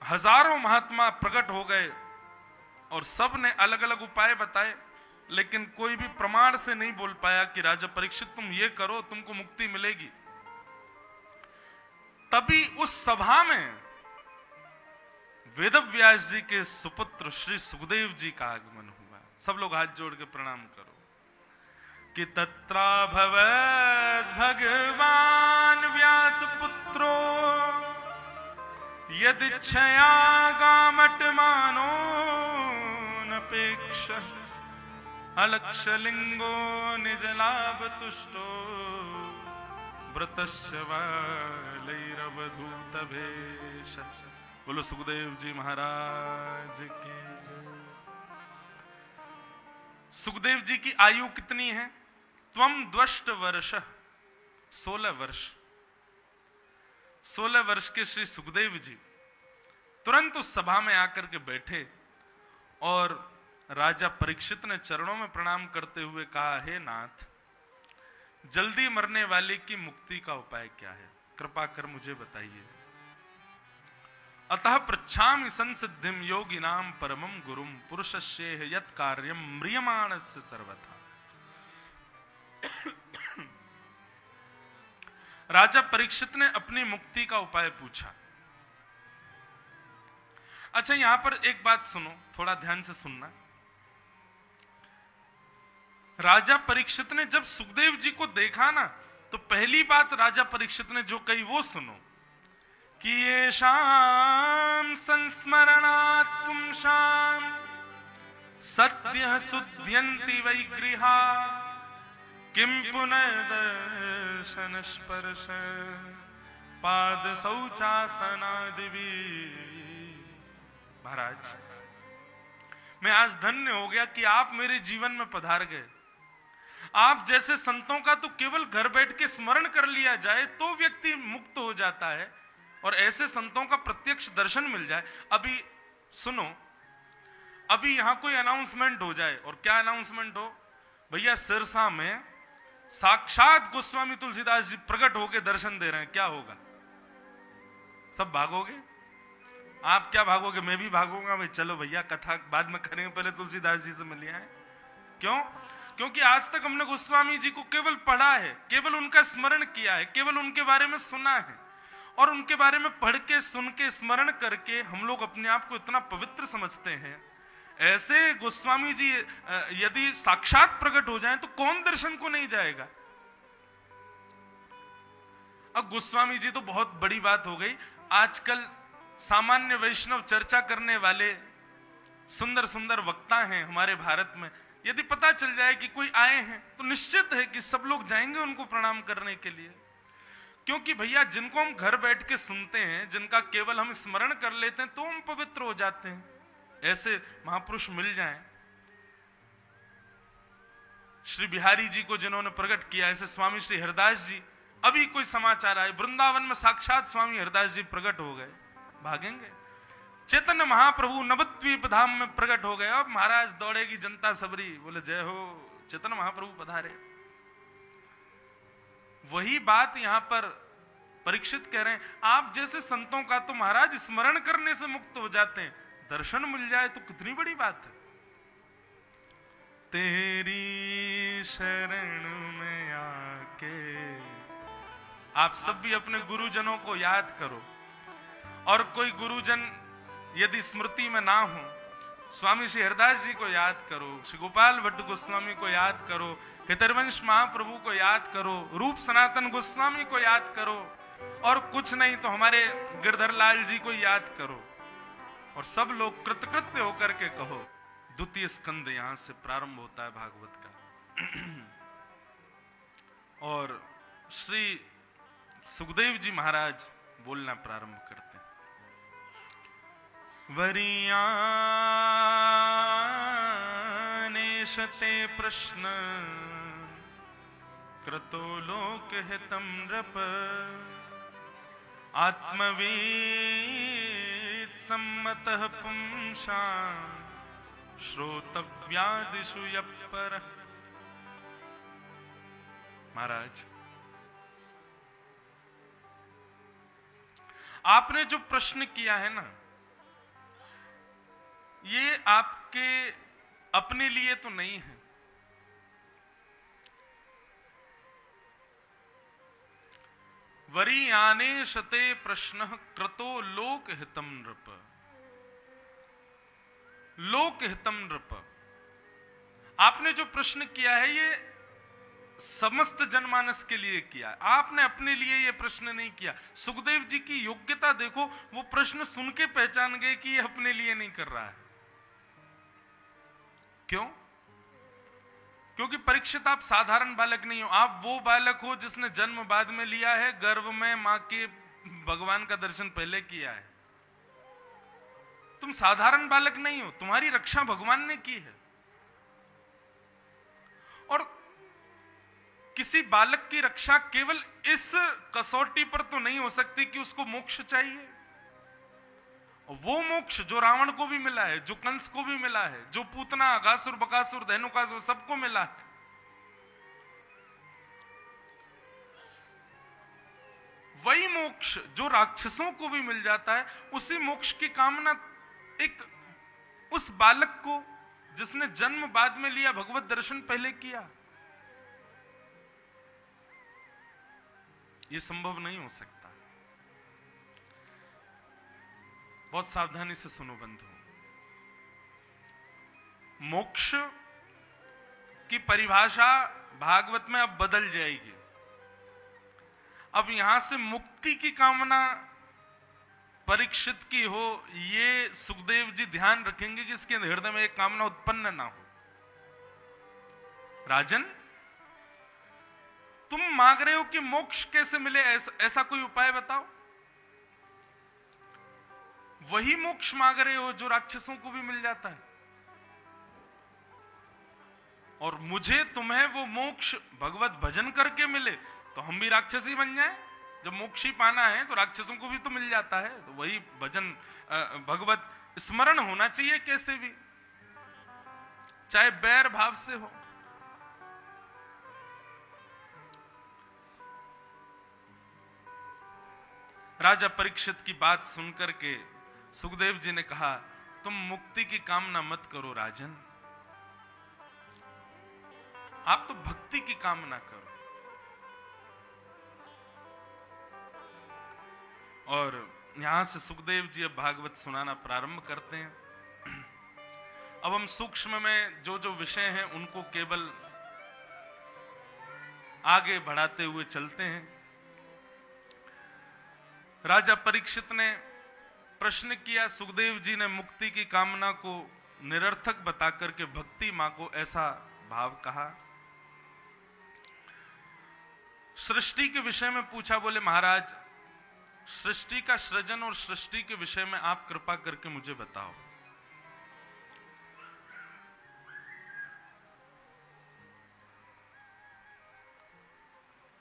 हजारों महात्मा प्रकट हो गए और सब ने अलग अलग उपाय बताए, लेकिन कोई भी प्रमाण से नहीं बोल पाया कि राजा परीक्षित तुम ये करो तुमको मुक्ति मिलेगी। तभी उस सभा में वेदव्यास जी के सुपुत्र श्री सुखदेव जी का आगमन हुआ। सब लोग हाथ जोड़ के प्रणाम करो। कि तत्रा भवद भगवान व्यास पुत्रो यदिच्छया गामटमानो नपेक्ष अलक्षलिंगो निज लाभ तुष्टो व्रतस्य वालैरवधूत भेष। बोलो सुखदेव जी महाराज की। सुखदेव जी की आयु कितनी है? त्वम द्वष्ट वर्ष, 16 वर्ष। 16 वर्ष के श्री सुखदेव जी तुरंत उस सभा में आकर के बैठे और राजा परीक्षित ने चरणों में प्रणाम करते हुए कहा, हे नाथ, जल्दी मरने वाले की मुक्ति का उपाय क्या है? कृपा कर मुझे बताइए। अतः पृच्छामि संसिद्धिम योगिनाम परमम गुरुम पुरुषस्येह यत् कार्यम म्रियमाणस्य सर्वथा। राजा परीक्षित ने अपनी मुक्ति का उपाय पूछा। अच्छा, यहां पर एक बात सुनो, थोड़ा ध्यान से सुनना। राजा परीक्षित ने जब सुखदेव जी को देखा ना, तो पहली बात राजा परीक्षित ने जो कही वो सुनो, कि ये शाम संस्मरणात् पुंसाम सद्यः शुद्ध्यन्ति वै गृहा किम पुनर्दर्शन स्पर्श पाद शौचासनादिवी। महाराज, मैं आज धन्य हो गया कि आप मेरे जीवन में पधार गए। आप जैसे संतों का तो केवल घर बैठ के स्मरण कर लिया जाए तो व्यक्ति मुक्त हो जाता है, और ऐसे संतों का प्रत्यक्ष दर्शन मिल जाए। अभी सुनो, अभी यहां कोई अनाउंसमेंट हो जाए, और क्या अनाउंसमेंट हो भैया, सिरसा में साक्षात गोस्वामी तुलसीदास जी प्रकट होकर दर्शन दे रहे हैं, क्या होगा? सब भागोगे? आप क्या भागोगे? मैं भी भागूंगा भाई। चलो भैया, कथा बाद में करेंगे, पहले तुलसीदास जी से मिलिए हैं। क्यों? क्योंकि आज तक हमने गोस्वामी जी को केवल पढ़ा है, केवल उनका स्मरण किया है, केवल उनके बारे में सुना है, और उनके बारे में पढ़ के, सुन के, स्मरण करके हम लोग अपने आप को इतना पवित्र समझते हैं, ऐसे गोस्वामी जी यदि साक्षात प्रकट हो जाएं तो कौन दर्शन को नहीं जाएगा। अब गोस्वामी जी तो बहुत बड़ी बात हो गई। आजकल सामान्य वैष्णव चर्चा करने वाले सुंदर सुंदर वक्ता हैं हमारे भारत में, यदि पता चल जाए कि कोई आए हैं तो निश्चित है कि सब लोग जाएंगे उनको प्रणाम करने के लिए। क्योंकि भैया जिनको हम घर बैठ के सुनते हैं, जिनका केवल हम स्मरण कर लेते हैं तो हम पवित्र हो जाते हैं। ऐसे महापुरुष मिल जाएं, श्री बिहारी जी को जिन्होंने प्रकट किया, ऐसे स्वामी श्री हरदास जी, अभी कोई समाचार आए वृंदावन में साक्षात स्वामी हरदास जी प्रकट हो गए, भागेंगे। चैतन्य महाप्रभु नवद्वीप धाम में प्रकट हो गए, अब महाराज दौड़ेगी जनता सबरी, बोले जय हो चैतन्य महाप्रभु पधारे। वही बात यहां पर परीक्षित कह रहे हैं, आप जैसे संतों का तो महाराज स्मरण करने से मुक्त हो जाते हैं, दर्शन मिल जाए तो कितनी बड़ी बात है। तेरी शरण में आके आप सब भी अपने गुरुजनों को याद करो, और कोई गुरुजन यदि स्मृति में ना हो, स्वामी श्री हरदास जी को याद करो, श्री गोपाल भट्ट गोस्वामी को याद करो, हितरवंश महाप्रभु को याद करो, रूप सनातन गोस्वामी को याद करो, और कुछ नहीं तो हमारे गिरधर लाल जी को याद करो, और सब लोग कृतकृत्य होकर के कहो। द्वितीय स्कंद यहां से प्रारंभ होता है भागवत का। और श्री सुखदेव जी महाराज बोलना प्रारंभ करते हैं। वरीयानेशते प्रश्न क्रतो लोक हितम नृप, आत्मवेद सम्मतः पुंसा श्रोतव्यादिषु यपर। महाराज, आपने जो प्रश्न किया है ना, ये आपके अपने लिए तो नहीं है, वरीयाने शते प्रश्न क्रतो लोक हितम नृप। लोक हितम नृप, आपने जो प्रश्न किया है ये समस्त जनमानस के लिए किया, आपने अपने लिए ये प्रश्न नहीं किया। सुखदेव जी की योग्यता देखो, वो प्रश्न सुन के पहचान गए कि ये अपने लिए नहीं कर रहा है। क्यों? क्योंकि परीक्षित आप साधारण बालक नहीं हो, आप वो बालक हो जिसने जन्म बाद में लिया है, गर्भ में मां के भगवान का दर्शन पहले किया है। तुम साधारण बालक नहीं हो, तुम्हारी रक्षा भगवान ने की है। और किसी बालक की रक्षा केवल इस कसौटी पर तो नहीं हो सकती कि उसको मोक्ष चाहिए। वो मोक्ष जो रावण को भी मिला है, जो कंस को भी मिला है, जो पूतना अगासुर बकासुर धेनुकासुर सबको मिला है, वही मोक्ष जो राक्षसों को भी मिल जाता है, उसी मोक्ष की कामना एक उस बालक को जिसने जन्म बाद में लिया, भगवत दर्शन पहले किया, ये संभव नहीं हो सकता। बहुत सावधानी से सुनो बंधु, मोक्ष की परिभाषा भागवत में अब बदल जाएगी। अब यहां से मुक्ति की कामना परीक्षित की हो, ये सुखदेव जी ध्यान रखेंगे कि इसके हृदय में एक कामना उत्पन्न ना हो। राजन, तुम मांग रहे हो कि मोक्ष कैसे मिले, ऐसा कोई उपाय बताओ। वही मोक्ष मांग रहे हो जो राक्षसों को भी मिल जाता है, और मुझे तुम्हें वो मोक्ष भगवत भजन करके मिले तो हम भी राक्षसी बन जाएं। जब मोक्ष ही पाना है तो राक्षसों को भी तो मिल जाता है, तो वही भजन भगवत स्मरण होना चाहिए कैसे भी, चाहे बैर भाव से हो। राजा परीक्षित की बात सुनकर के सुखदेव जी ने कहा, तुम मुक्ति की कामना मत करो राजन, आप तो भक्ति की कामना करो। और यहां से सुखदेव जी अब भागवत सुनाना प्रारंभ करते हैं। अब हम सूक्ष्म में जो जो विषय हैं उनको केवल आगे बढ़ाते हुए चलते हैं। राजा परीक्षित ने प्रश्न किया, सुखदेव जी ने मुक्ति की कामना को निरर्थक बताकर के भक्ति मां को ऐसा भाव कहा। सृष्टि के विषय में पूछा, बोले महाराज सृष्टि का सृजन और सृष्टि के विषय में आप कृपा करके मुझे बताओ।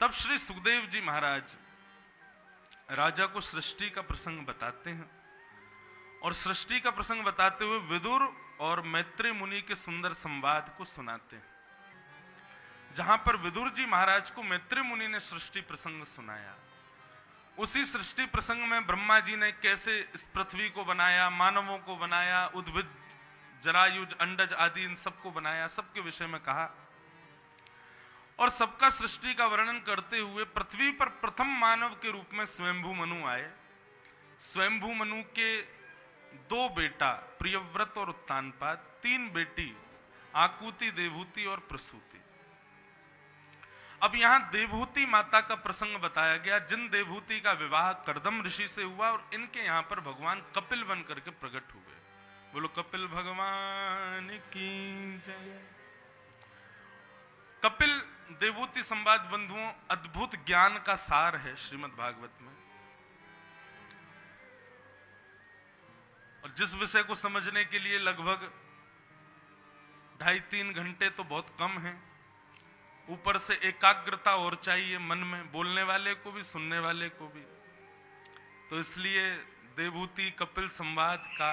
तब श्री सुखदेव जी महाराज राजा को सृष्टि का प्रसंग बताते हैं और सृष्टि का प्रसंग बताते हुए विदुर और मैत्री मुनि के सुंदर संवाद को सुनाते हैं, जहां पर विदुर जी महाराज को मैत्री मुनि ने सृष्टि प्रसंग सुनाया। उसी सृष्टि प्रसंग में ब्रह्मा जी ने कैसे इस पृथ्वी को बनाया, मानवों को बनाया, उद्भिद जरायुज अंडज आदि इन सबको बनाया, सबके विषय में कहा और सबका सृष्टि का वर्णन करते हुए पृथ्वी पर प्रथम मानव के रूप में स्वयंभू मनु आए। स्वयंभू मनु के 2 बेटा प्रियव्रत और उत्तानपाद, 3 बेटी आकुति, देवहूति और प्रसूति। अब यहां देवहूति माता का प्रसंग बताया गया, जिन देवहूति का विवाह कर्दम ऋषि से हुआ और इनके यहां पर भगवान कपिल बन करके प्रकट हुए। बोलो कपिल भगवान की जय। कपिल देवहूति संवाद बंधुओं अद्भुत ज्ञान का सार है श्रीमद् भागवत में, और जिस विषय को समझने के लिए लगभग 2.5-3 घंटे तो बहुत कम है, ऊपर से एकाग्रता और चाहिए मन में, बोलने वाले को भी सुनने वाले को भी। तो इसलिए देवहूति कपिल संवाद का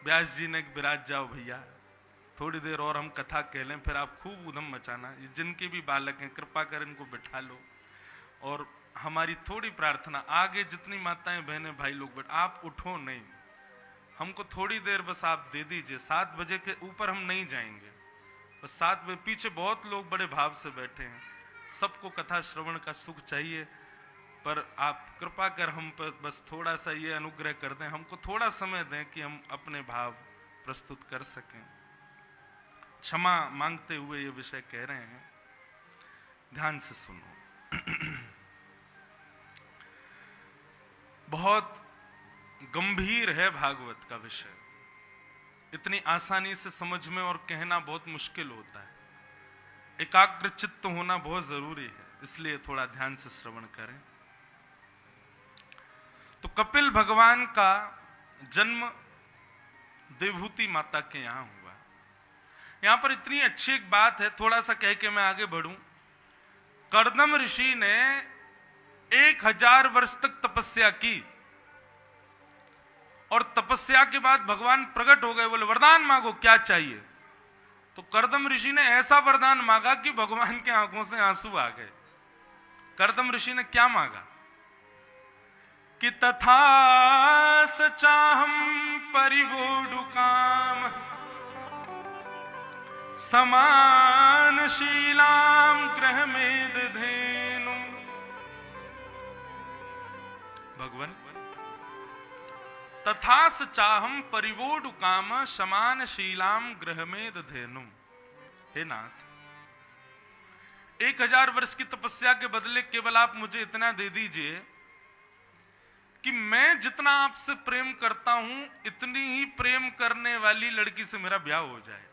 व्यास जी ने विराज जाओ भैया, थोड़ी देर और हम कथा कह लें, फिर आप खूब उधम मचाना। जिनके भी बालक हैं कृपा कर इनको बिठा लो। और हमारी थोड़ी प्रार्थना, आगे जितनी माताएं बहनें भाई लोग बैठ, आप उठो नहीं, हमको थोड़ी देर बस आप दे दीजिए। 7 बजे के ऊपर हम नहीं जाएंगे, बस 7 बजे। पीछे बहुत लोग बड़े भाव से बैठे हैं, सबको कथा श्रवण का सुख चाहिए, पर आप कृपा कर हम पर बस थोड़ा सा ये अनुग्रह कर दें, हमको थोड़ा समय दें कि हम अपने भाव प्रस्तुत कर सकें। क्षमा मांगते हुए ये विषय कह रहे हैं, ध्यान से सुनो। बहुत गंभीर है भागवत का विषय, इतनी आसानी से समझ में और कहना बहुत मुश्किल होता है। एकाग्र चित्त होना बहुत जरूरी है, इसलिए थोड़ा ध्यान से श्रवण करें। तो कपिल भगवान का जन्म देवहूति माता के यहां हुआ। यहां पर इतनी अच्छी एक बात है, थोड़ा सा कह के मैं आगे बढ़ूं। कर्दम ऋषि ने 1000 वर्ष तक तपस्या की और तपस्या के बाद भगवान प्रकट हो गए। बोले वरदान मांगो, क्या चाहिए? तो कर्दम ऋषि ने ऐसा वरदान मांगा कि भगवान के आंखों से आंसू आ गए। कर्दम ऋषि ने क्या मांगा कि तथा सचाहम परिवोडु काम समान शीलाम ग्रह में धेनु। भगवान तथा चाहम परिवोडु काम समान शीलाम ग्रह में धेनु। हे नाथ, 1000 वर्ष की तपस्या के बदले केवल आप मुझे इतना दे दीजिए कि मैं जितना आपसे प्रेम करता हूं इतनी ही प्रेम करने वाली लड़की से मेरा ब्याह हो जाए।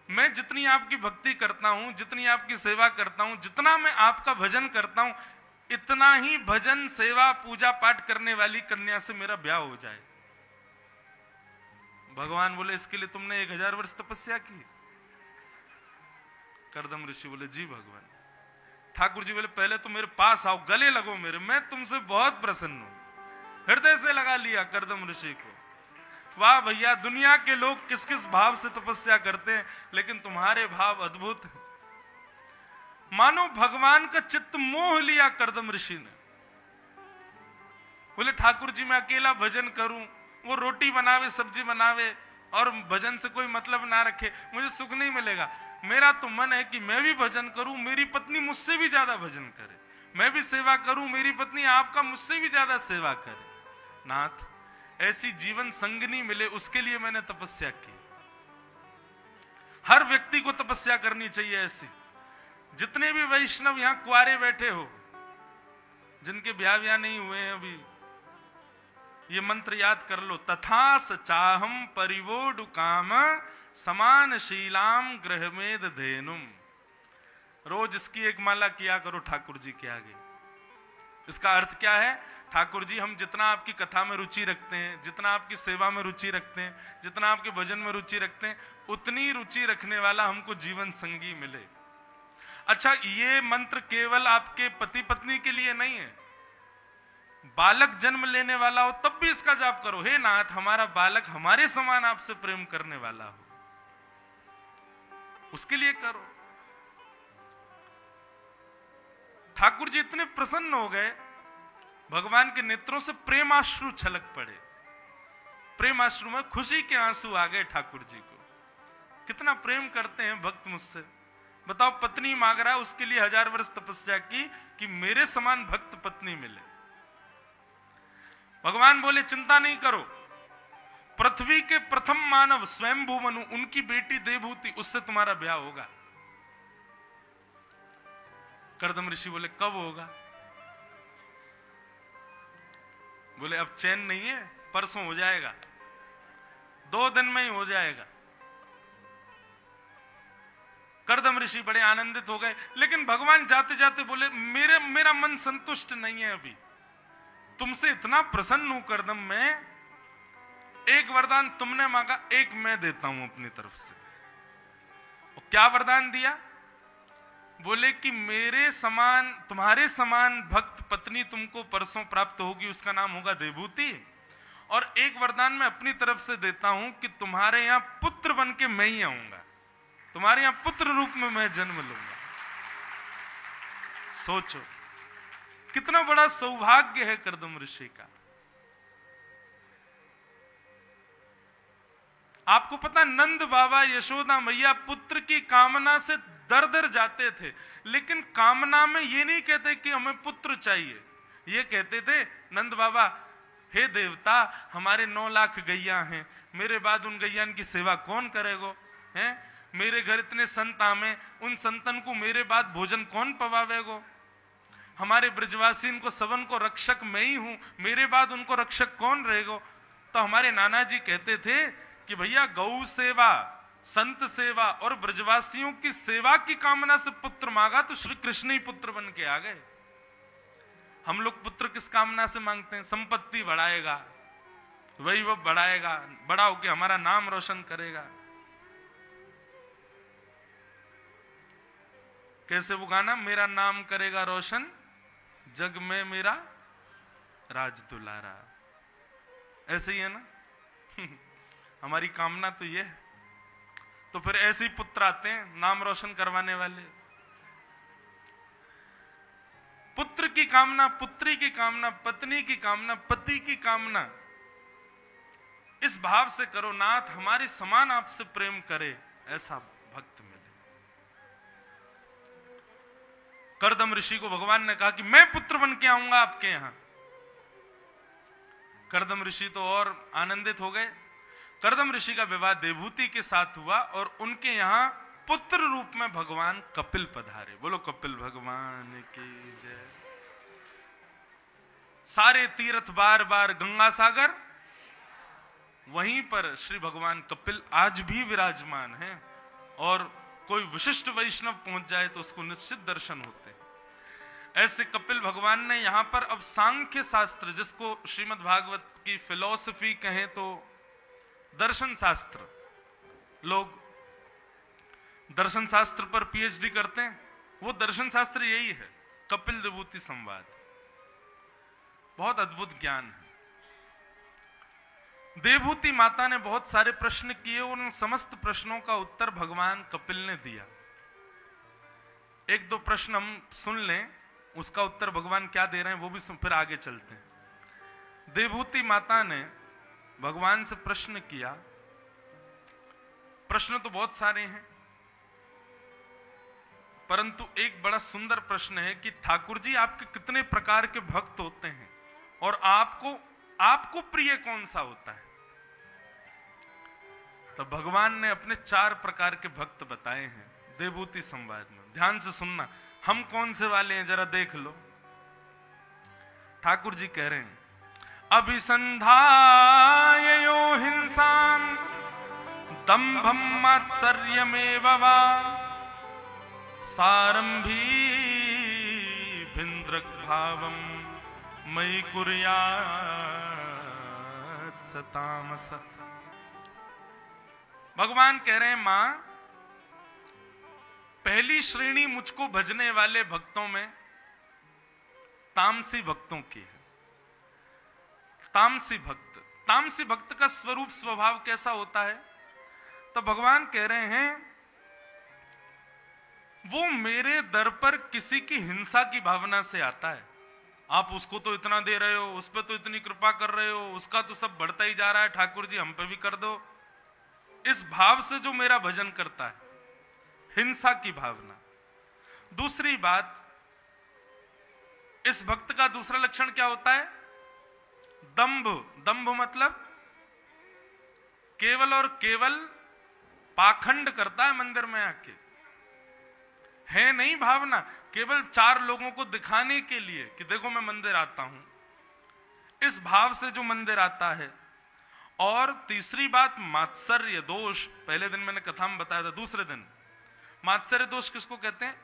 मैं जितनी आपकी भक्ति करता हूं, जितनी आपकी सेवा करता हूं, जितना मैं आपका भजन करता हूं, इतना ही भजन सेवा पूजा पाठ करने वाली कन्या से मेरा ब्याह हो जाए। भगवान बोले इसके लिए तुमने 1000 वर्ष तपस्या की? कर्दम ऋषि बोले जी भगवान। ठाकुर जी बोले पहले तो मेरे पास आओ, गले लगो मेरे, मैं तुमसे बहुत प्रसन्न हूं। हृदय से लगा लिया कर्दम ऋषि को। वाह भैया, दुनिया के लोग किस किस भाव से तपस्या करते हैं, लेकिन तुम्हारे भाव अद्भुत हैं। मानो भगवान का चित्त मोह लिया कर्दम ऋषि ने। बोले ठाकुर जी मैं अकेला भजन करूं, वो रोटी बनावे सब्जी बनावे और भजन से कोई मतलब ना रखे, मुझे सुख नहीं मिलेगा। मेरा तो मन है कि मैं भी भजन करूं, मेरी पत्नी मुझसे भी ज्यादा भजन करे, मैं भी सेवा करूं, मेरी पत्नी आपका मुझसे भी ज्यादा सेवा करे। नाथ, ऐसी जीवन संगनी मिले, उसके लिए मैंने तपस्या की। हर व्यक्ति को तपस्या करनी चाहिए ऐसी। जितने भी वैष्णव यहां कुआरे बैठे हो, जिनके ब्याह नहीं हुए हैं अभी, ये मंत्र याद कर लो। तथा चाहम परिवोडु काम समान शीलाम ग्रहमेद धेनुम। रोज इसकी एक माला किया करो ठाकुर जी के आगे। इसका अर्थ क्या है? ठाकुर जी, हम जितना आपकी कथा में रुचि रखते हैं, जितना आपकी सेवा में रुचि रखते हैं, जितना आपके भजन में रुचि रखते हैं, उतनी रुचि रखने वाला हमको जीवन संगी मिले। अच्छा, ये मंत्र केवल आपके पति पत्नी के लिए नहीं है। बालक जन्म लेने वाला हो तब भी इसका जाप करो। हे नाथ, हमारा बालक हमारे समान आपसे प्रेम करने वाला हो, उसके लिए करो। ठाकुर जी इतने प्रसन्न हो गए, भगवान के नेत्रों से प्रेमाश्रु छलक पड़े। प्रेमाश्रु में खुशी के आंसू आ गए ठाकुर जी को। कितना प्रेम करते हैं भक्त मुझसे। बताओ, पत्नी मांग रहा है, उसके लिए 1000 वर्ष तपस्या की कि मेरे समान भक्त पत्नी मिले। भगवान बोले, चिंता नहीं करो, पृथ्वी के प्रथम मानव स्वयंभू मनु, उनकी बेटी देवहूति, उससे तुम्हारा ब्याह होगा। कर्दम ऋषि बोले, कब होगा? बोले, अब चैन नहीं है, परसों हो जाएगा, 2 दिन में ही हो जाएगा। कर्दम ऋषि बड़े आनंदित हो गए, लेकिन भगवान जाते जाते बोले, मेरा मन संतुष्ट नहीं है अभी, तुमसे इतना प्रसन्न हूं कर्दम में, एक वरदान तुमने मांगा, एक मैं देता हूं अपनी तरफ से। और क्या वरदान दिया? बोले कि मेरे समान, तुम्हारे समान भक्त पत्नी तुमको परसों प्राप्त होगी, उसका नाम होगा देवहूति। और एक वरदान मैं अपनी तरफ से देता हूं कि तुम्हारे यहां पुत्र बन के मैं ही आऊंगा, तुम्हारे यहां पुत्र रूप में मैं जन्म लूंगा। सोचो कितना बड़ा सौभाग्य है कर्दम ऋषि का। आपको पता, नंद बाबा यशोदा मैया पुत्र की कामना से दर दर जाते थे, लेकिन कामना में ये नहीं कहते कि हमें पुत्र चाहिए। ये कहते थे नंद बाबा, हे देवता, हमारे 9 लाख गैया हैं, मेरे बाद उन गैया की सेवा कौन करेगो? हैं, मेरे घर इतने संत आमे, उन संतन को मेरे बाद भोजन कौन पवावेगो? हमारे ब्रजवासी को सबन को रक्षक मैं ही हूं, मेरे बाद उनको रक्षक कौन रहेगो? तो हमारे नाना जी कहते थे कि भैया, गौ सेवा, संत सेवा और ब्रजवासियों की सेवा की कामना से पुत्र मांगा तो श्री कृष्ण ही पुत्र बन के आ गए। हम लोग पुत्र किस कामना से मांगते हैं? संपत्ति बढ़ाएगा, वैभव बढ़ाएगा, बड़ा होके हमारा नाम रोशन करेगा। कैसे वो गाना, मेरा नाम करेगा रोशन, जग में मेरा राज दुलारा, ऐसे ही है ना। हमारी कामना तो ये है। तो फिर ऐसे ही पुत्र आते हैं नाम रोशन करवाने वाले। पुत्र की कामना, पुत्री की कामना, पत्नी की कामना, पति की कामना, इस भाव से करो, नाथ हमारे समान आपसे प्रेम करे, ऐसा भक्त मिले। कर्दम ऋषि को भगवान ने कहा कि मैं पुत्र बन के आऊंगा आपके यहां। कर्दम ऋषि तो और आनंदित हो गए। कर्दम ऋषि का विवाह देवहूति के साथ हुआ और उनके यहां पुत्र रूप में भगवान कपिल पधारे। बोलो कपिल भगवान की जय। सारे तीर्थ बार बार गंगा सागर, वहीं पर श्री भगवान कपिल आज भी विराजमान हैं और कोई विशिष्ट वैष्णव पहुंच जाए तो उसको निश्चित दर्शन होते हैं। ऐसे कपिल भगवान ने यहां पर अब सांख्य शास्त्र, जिसको श्रीमद् भागवत की फिलॉसफी कहें तो दर्शन शास्त्र, लोग दर्शन शास्त्र पर पीएचडी करते हैं, वो दर्शन शास्त्र यही है, कपिल देवहूति संवाद। बहुत अद्भुत ज्ञान है। देवहूति माता ने बहुत सारे प्रश्न किए और उन समस्त प्रश्नों का उत्तर भगवान कपिल ने दिया। 1-2 प्रश्न हम सुन लें, उसका उत्तर भगवान क्या दे रहे हैं वो भी सुन, फिर आगे चलते हैं। देवहूति माता ने भगवान से प्रश्न किया। प्रश्न तो बहुत सारे हैं, परंतु एक बड़ा सुंदर प्रश्न है कि ठाकुर जी आपके कितने प्रकार के भक्त होते हैं और आपको आपको प्रिय कौन सा होता है? तो भगवान ने अपने 4 प्रकार के भक्त बताए हैं देवभूति संवाद में। ध्यान से सुनना, हम कौन से वाले हैं जरा देख लो। ठाकुर जी कह रहे हैं, अभिसंधायो हिंसाम दंभम मात्सर्यमेव वा सारंभी भिन्द्रक भावम मयि कुर्यात् सतामस। भगवान कह रहे हैं, मां, पहली श्रेणी मुझको भजने वाले भक्तों में तामसी भक्तों की है। तामसी भक्त का स्वरूप स्वभाव कैसा होता है? तो भगवान कह रहे हैं, वो मेरे दर पर किसी की हिंसा की भावना से आता है। आप उसको तो इतना दे रहे हो, उस पर तो इतनी कृपा कर रहे हो, उसका तो सब बढ़ता ही जा रहा है, ठाकुर जी हम पे भी कर दो। इस भाव से जो मेरा भजन करता है, हिंसा की भावना। दूसरी बात, इस भक्त का दूसरा लक्षण क्या होता है? दंभ मतलब केवल और केवल पाखंड करता है मंदिर में आके, है नहीं भावना, केवल 4 लोगों को दिखाने के लिए कि देखो मैं मंदिर आता हूं, इस भाव से जो मंदिर आता है। और तीसरी बात, मात्सर्य दोष। पहले दिन मैंने कथा में बताया था, दूसरे दिन मात्सर्य दोष किसको कहते हैं?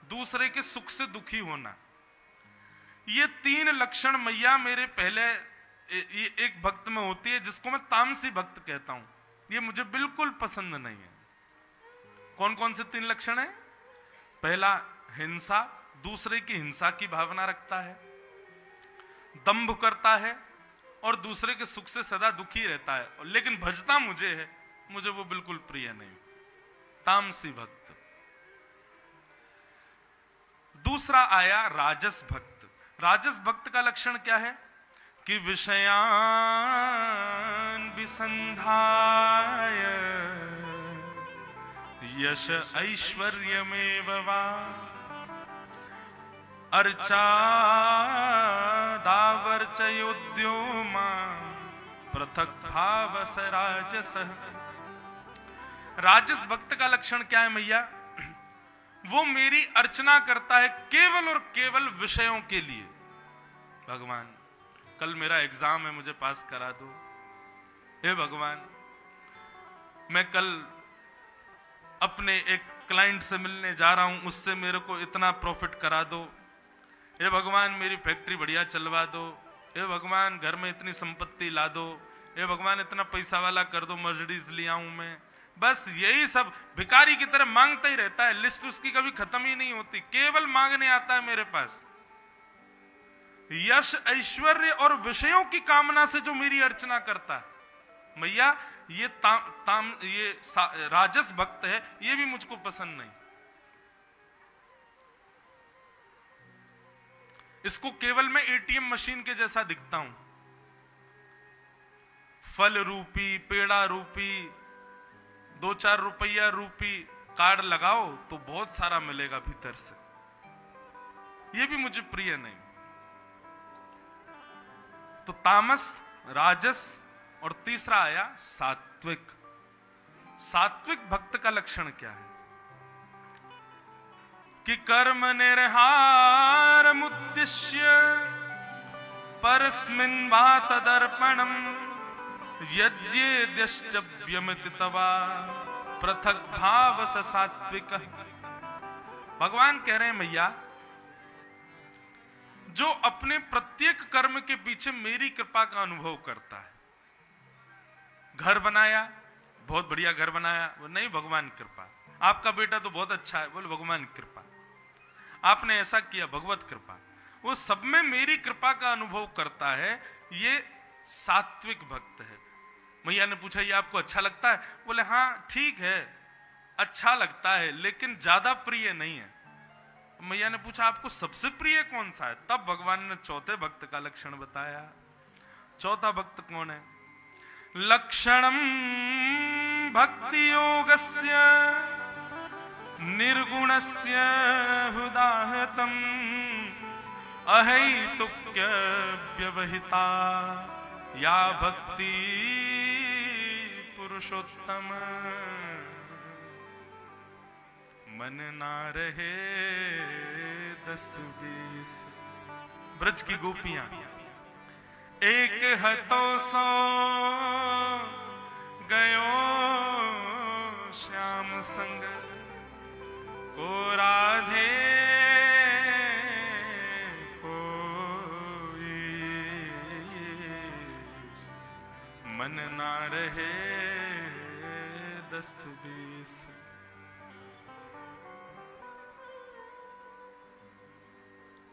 दूसरे के सुख से दुखी होना। ये 3 लक्षण मैया मेरे पहले एक भक्त में होती है, जिसको मैं तामसी भक्त कहता हूं। ये मुझे बिल्कुल पसंद नहीं है। कौन कौन से 3 लक्षण है? पहला, हिंसा, दूसरे की हिंसा की भावना रखता है, दंभ करता है और दूसरे के सुख से सदा दुखी रहता है, लेकिन भजता मुझे है, मुझे वो बिल्कुल प्रिय नहीं। तामसी भक्त। दूसरा आया राजस भक्त। राजस भक्त का लक्षण क्या है? कि विषयान विसंधाय यश ऐश्वर्यमेव वा अर्चादावर्चयोद्यो मां पृथक भाव स राजस। राजस भक्त का लक्षण क्या है मैया? वो मेरी अर्चना करता है केवल और केवल विषयों के लिए। भगवान, कल मेरा एग्जाम है, मुझे पास करा दो। हे भगवान, मैं कल अपने एक क्लाइंट से मिलने जा रहा हूं, उससे मेरे को इतना प्रॉफिट करा दो। हे भगवान, मेरी फैक्ट्री बढ़िया चलवा दो। हे भगवान, घर में इतनी संपत्ति ला दो। हे भगवान, इतना पैसा वाला कर दो, मर्सिडीज ले आऊं मैं। बस यही सब भिखारी की तरह मांगता ही रहता है, लिस्ट उसकी कभी खत्म ही नहीं होती, केवल मांगने आता है मेरे पास। यश, ऐश्वर्य और विषयों की कामना से जो मेरी अर्चना करता है, मैया ये राजस भक्त है, ये भी मुझको पसंद नहीं। इसको केवल मैं एटीएम मशीन के जैसा दिखता हूं, फल रूपी, पेड़ा रूपी, 2-4 रुपया रूपी कार्ड लगाओ तो बहुत सारा मिलेगा भीतर से, ये भी मुझे प्रिय नहीं। तो तामस, राजस और तीसरा आया सात्विक। सात्विक भक्त का लक्षण क्या है? कि कर्म निर्हार मुद्दिश्य परस्मिन् वा तदर्पणम यज्ञेद्यश्चव्यमिति तवा पृथक भाव स सात्विक। भगवान कह रहे हैं मैया, जो अपने प्रत्येक कर्म के पीछे मेरी कृपा का अनुभव करता है। घर बनाया, बहुत बढ़िया घर बनाया, वो नहीं, भगवान कृपा। आपका बेटा तो बहुत अच्छा है, बोले भगवान कृपा। आपने ऐसा किया, भगवत कृपा। वो सब में मेरी कृपा का अनुभव करता है, ये सात्विक भक्त है। मैया ने पूछा, ये आपको अच्छा लगता है? बोले हाँ ठीक है, अच्छा लगता है, लेकिन ज्यादा प्रिय नहीं है। मैया ने पूछा, आपको सबसे प्रिय कौन सा है? तब भगवान ने चौथे भक्त का लक्षण बताया। चौथा भक्त कौन है? लक्षणम भक्ति योगस्य निर्गुणस्य हुदाहतम अहैतुक्य व्यवहिता या भक्ति पुरुषोत्तम मन ना रहे 10-20। ब्रज की गोपियां एक हतो सो गयो श्याम संग को राधे कोई मन ना रहे 10-20।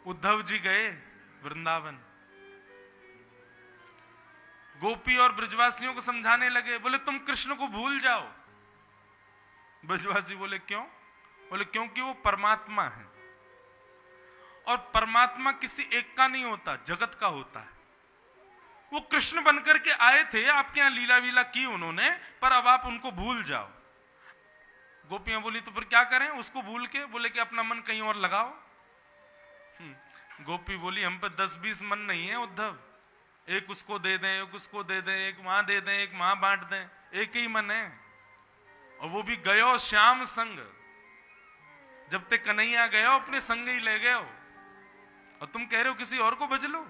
उद्धव जी गए वृंदावन, गोपी और ब्रजवासियों को समझाने लगे, बोले तुम कृष्ण को भूल जाओ। ब्रजवासी बोले क्यों? बोले क्योंकि वो परमात्मा है और परमात्मा किसी एक का नहीं होता, जगत का होता है। वो कृष्ण बनकर के आए थे, आपके यहां लीला वीला की उन्होंने, पर अब आप उनको भूल जाओ। गोपियां बोली तो फिर क्या करें उसको भूल के? बोले कि अपना मन कहीं और लगाओ। गोपी बोली हम पे 10-20 मन नहीं है उद्धव, एक उसको दे दें, एक उसको दे दें, एक वहां दे दें, एक वहां बांट दें, एक ही मन है। और वो भी गयो श्याम संग, जब तक कन्हैया गयो अपने संग ही ले गयो, और तुम कह रहे हो किसी और को भज लो।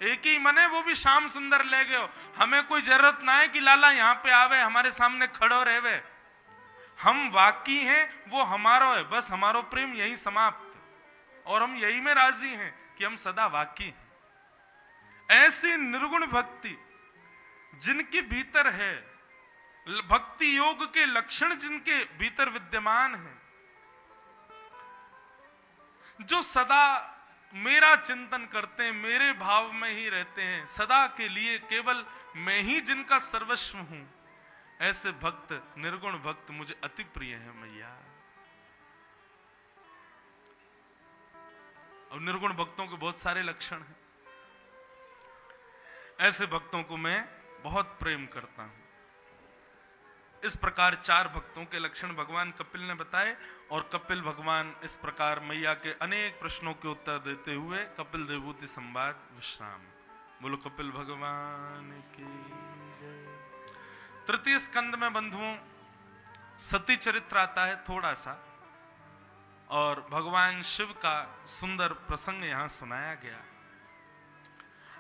एक ही मन है, वो भी श्याम सुंदर ले गयो। हमें कोई जरूरत ना है कि लाला यहां पे आवे हमारे सामने खड़ो रहे। हम वाकी हैं, वो हमारो है, बस हमारो प्रेम यही समाप्त, और हम यही में राजी हैं कि हम सदा वाकी हैं। ऐसी निर्गुण भक्ति जिनके भीतर है, भक्ति योग के लक्षण जिनके भीतर विद्यमान हैं, जो सदा मेरा चिंतन करते हैं, मेरे भाव में ही रहते हैं, सदा के लिए केवल मैं ही जिनका सर्वस्व हूं, ऐसे भक्त, निर्गुण भक्त मुझे अति प्रिय है मैया। और निर्गुण भक्तों के बहुत सारे लक्षण हैं, ऐसे भक्तों को मैं बहुत प्रेम करता हूं। इस प्रकार 4 भक्तों के लक्षण भगवान कपिल ने बताए, और कपिल भगवान इस प्रकार मैया के अनेक प्रश्नों के उत्तर देते हुए कपिल देवभूति संवाद विश्राम। बोलो कपिल भगवान की जय। तृतीय स्कंद में बंधुओं सती चरित्र आता है थोड़ा सा, और भगवान शिव का सुंदर प्रसंग यहां सुनाया गया।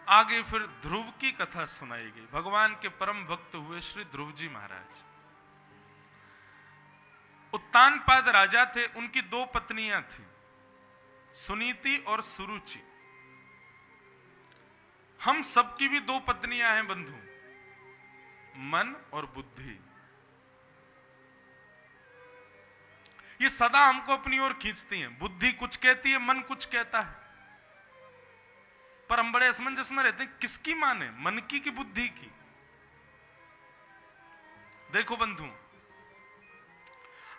आगे फिर ध्रुव की कथा सुनाई गई। भगवान के परम भक्त हुए श्री ध्रुव जी महाराज। उत्तानपाद राजा थे, उनकी 2 पत्नियां थी, सुनीति और सुरुचि। हम सबकी भी 2 पत्नियां हैं बंधु, मन और बुद्धि। ये सदा हमको अपनी ओर खींचती हैं। बुद्धि कुछ कहती है, मन कुछ कहता है, पर हम बड़े असमंजस में रहते हैं, किसकी माने, मन की कि बुद्धि की? देखो बंधु,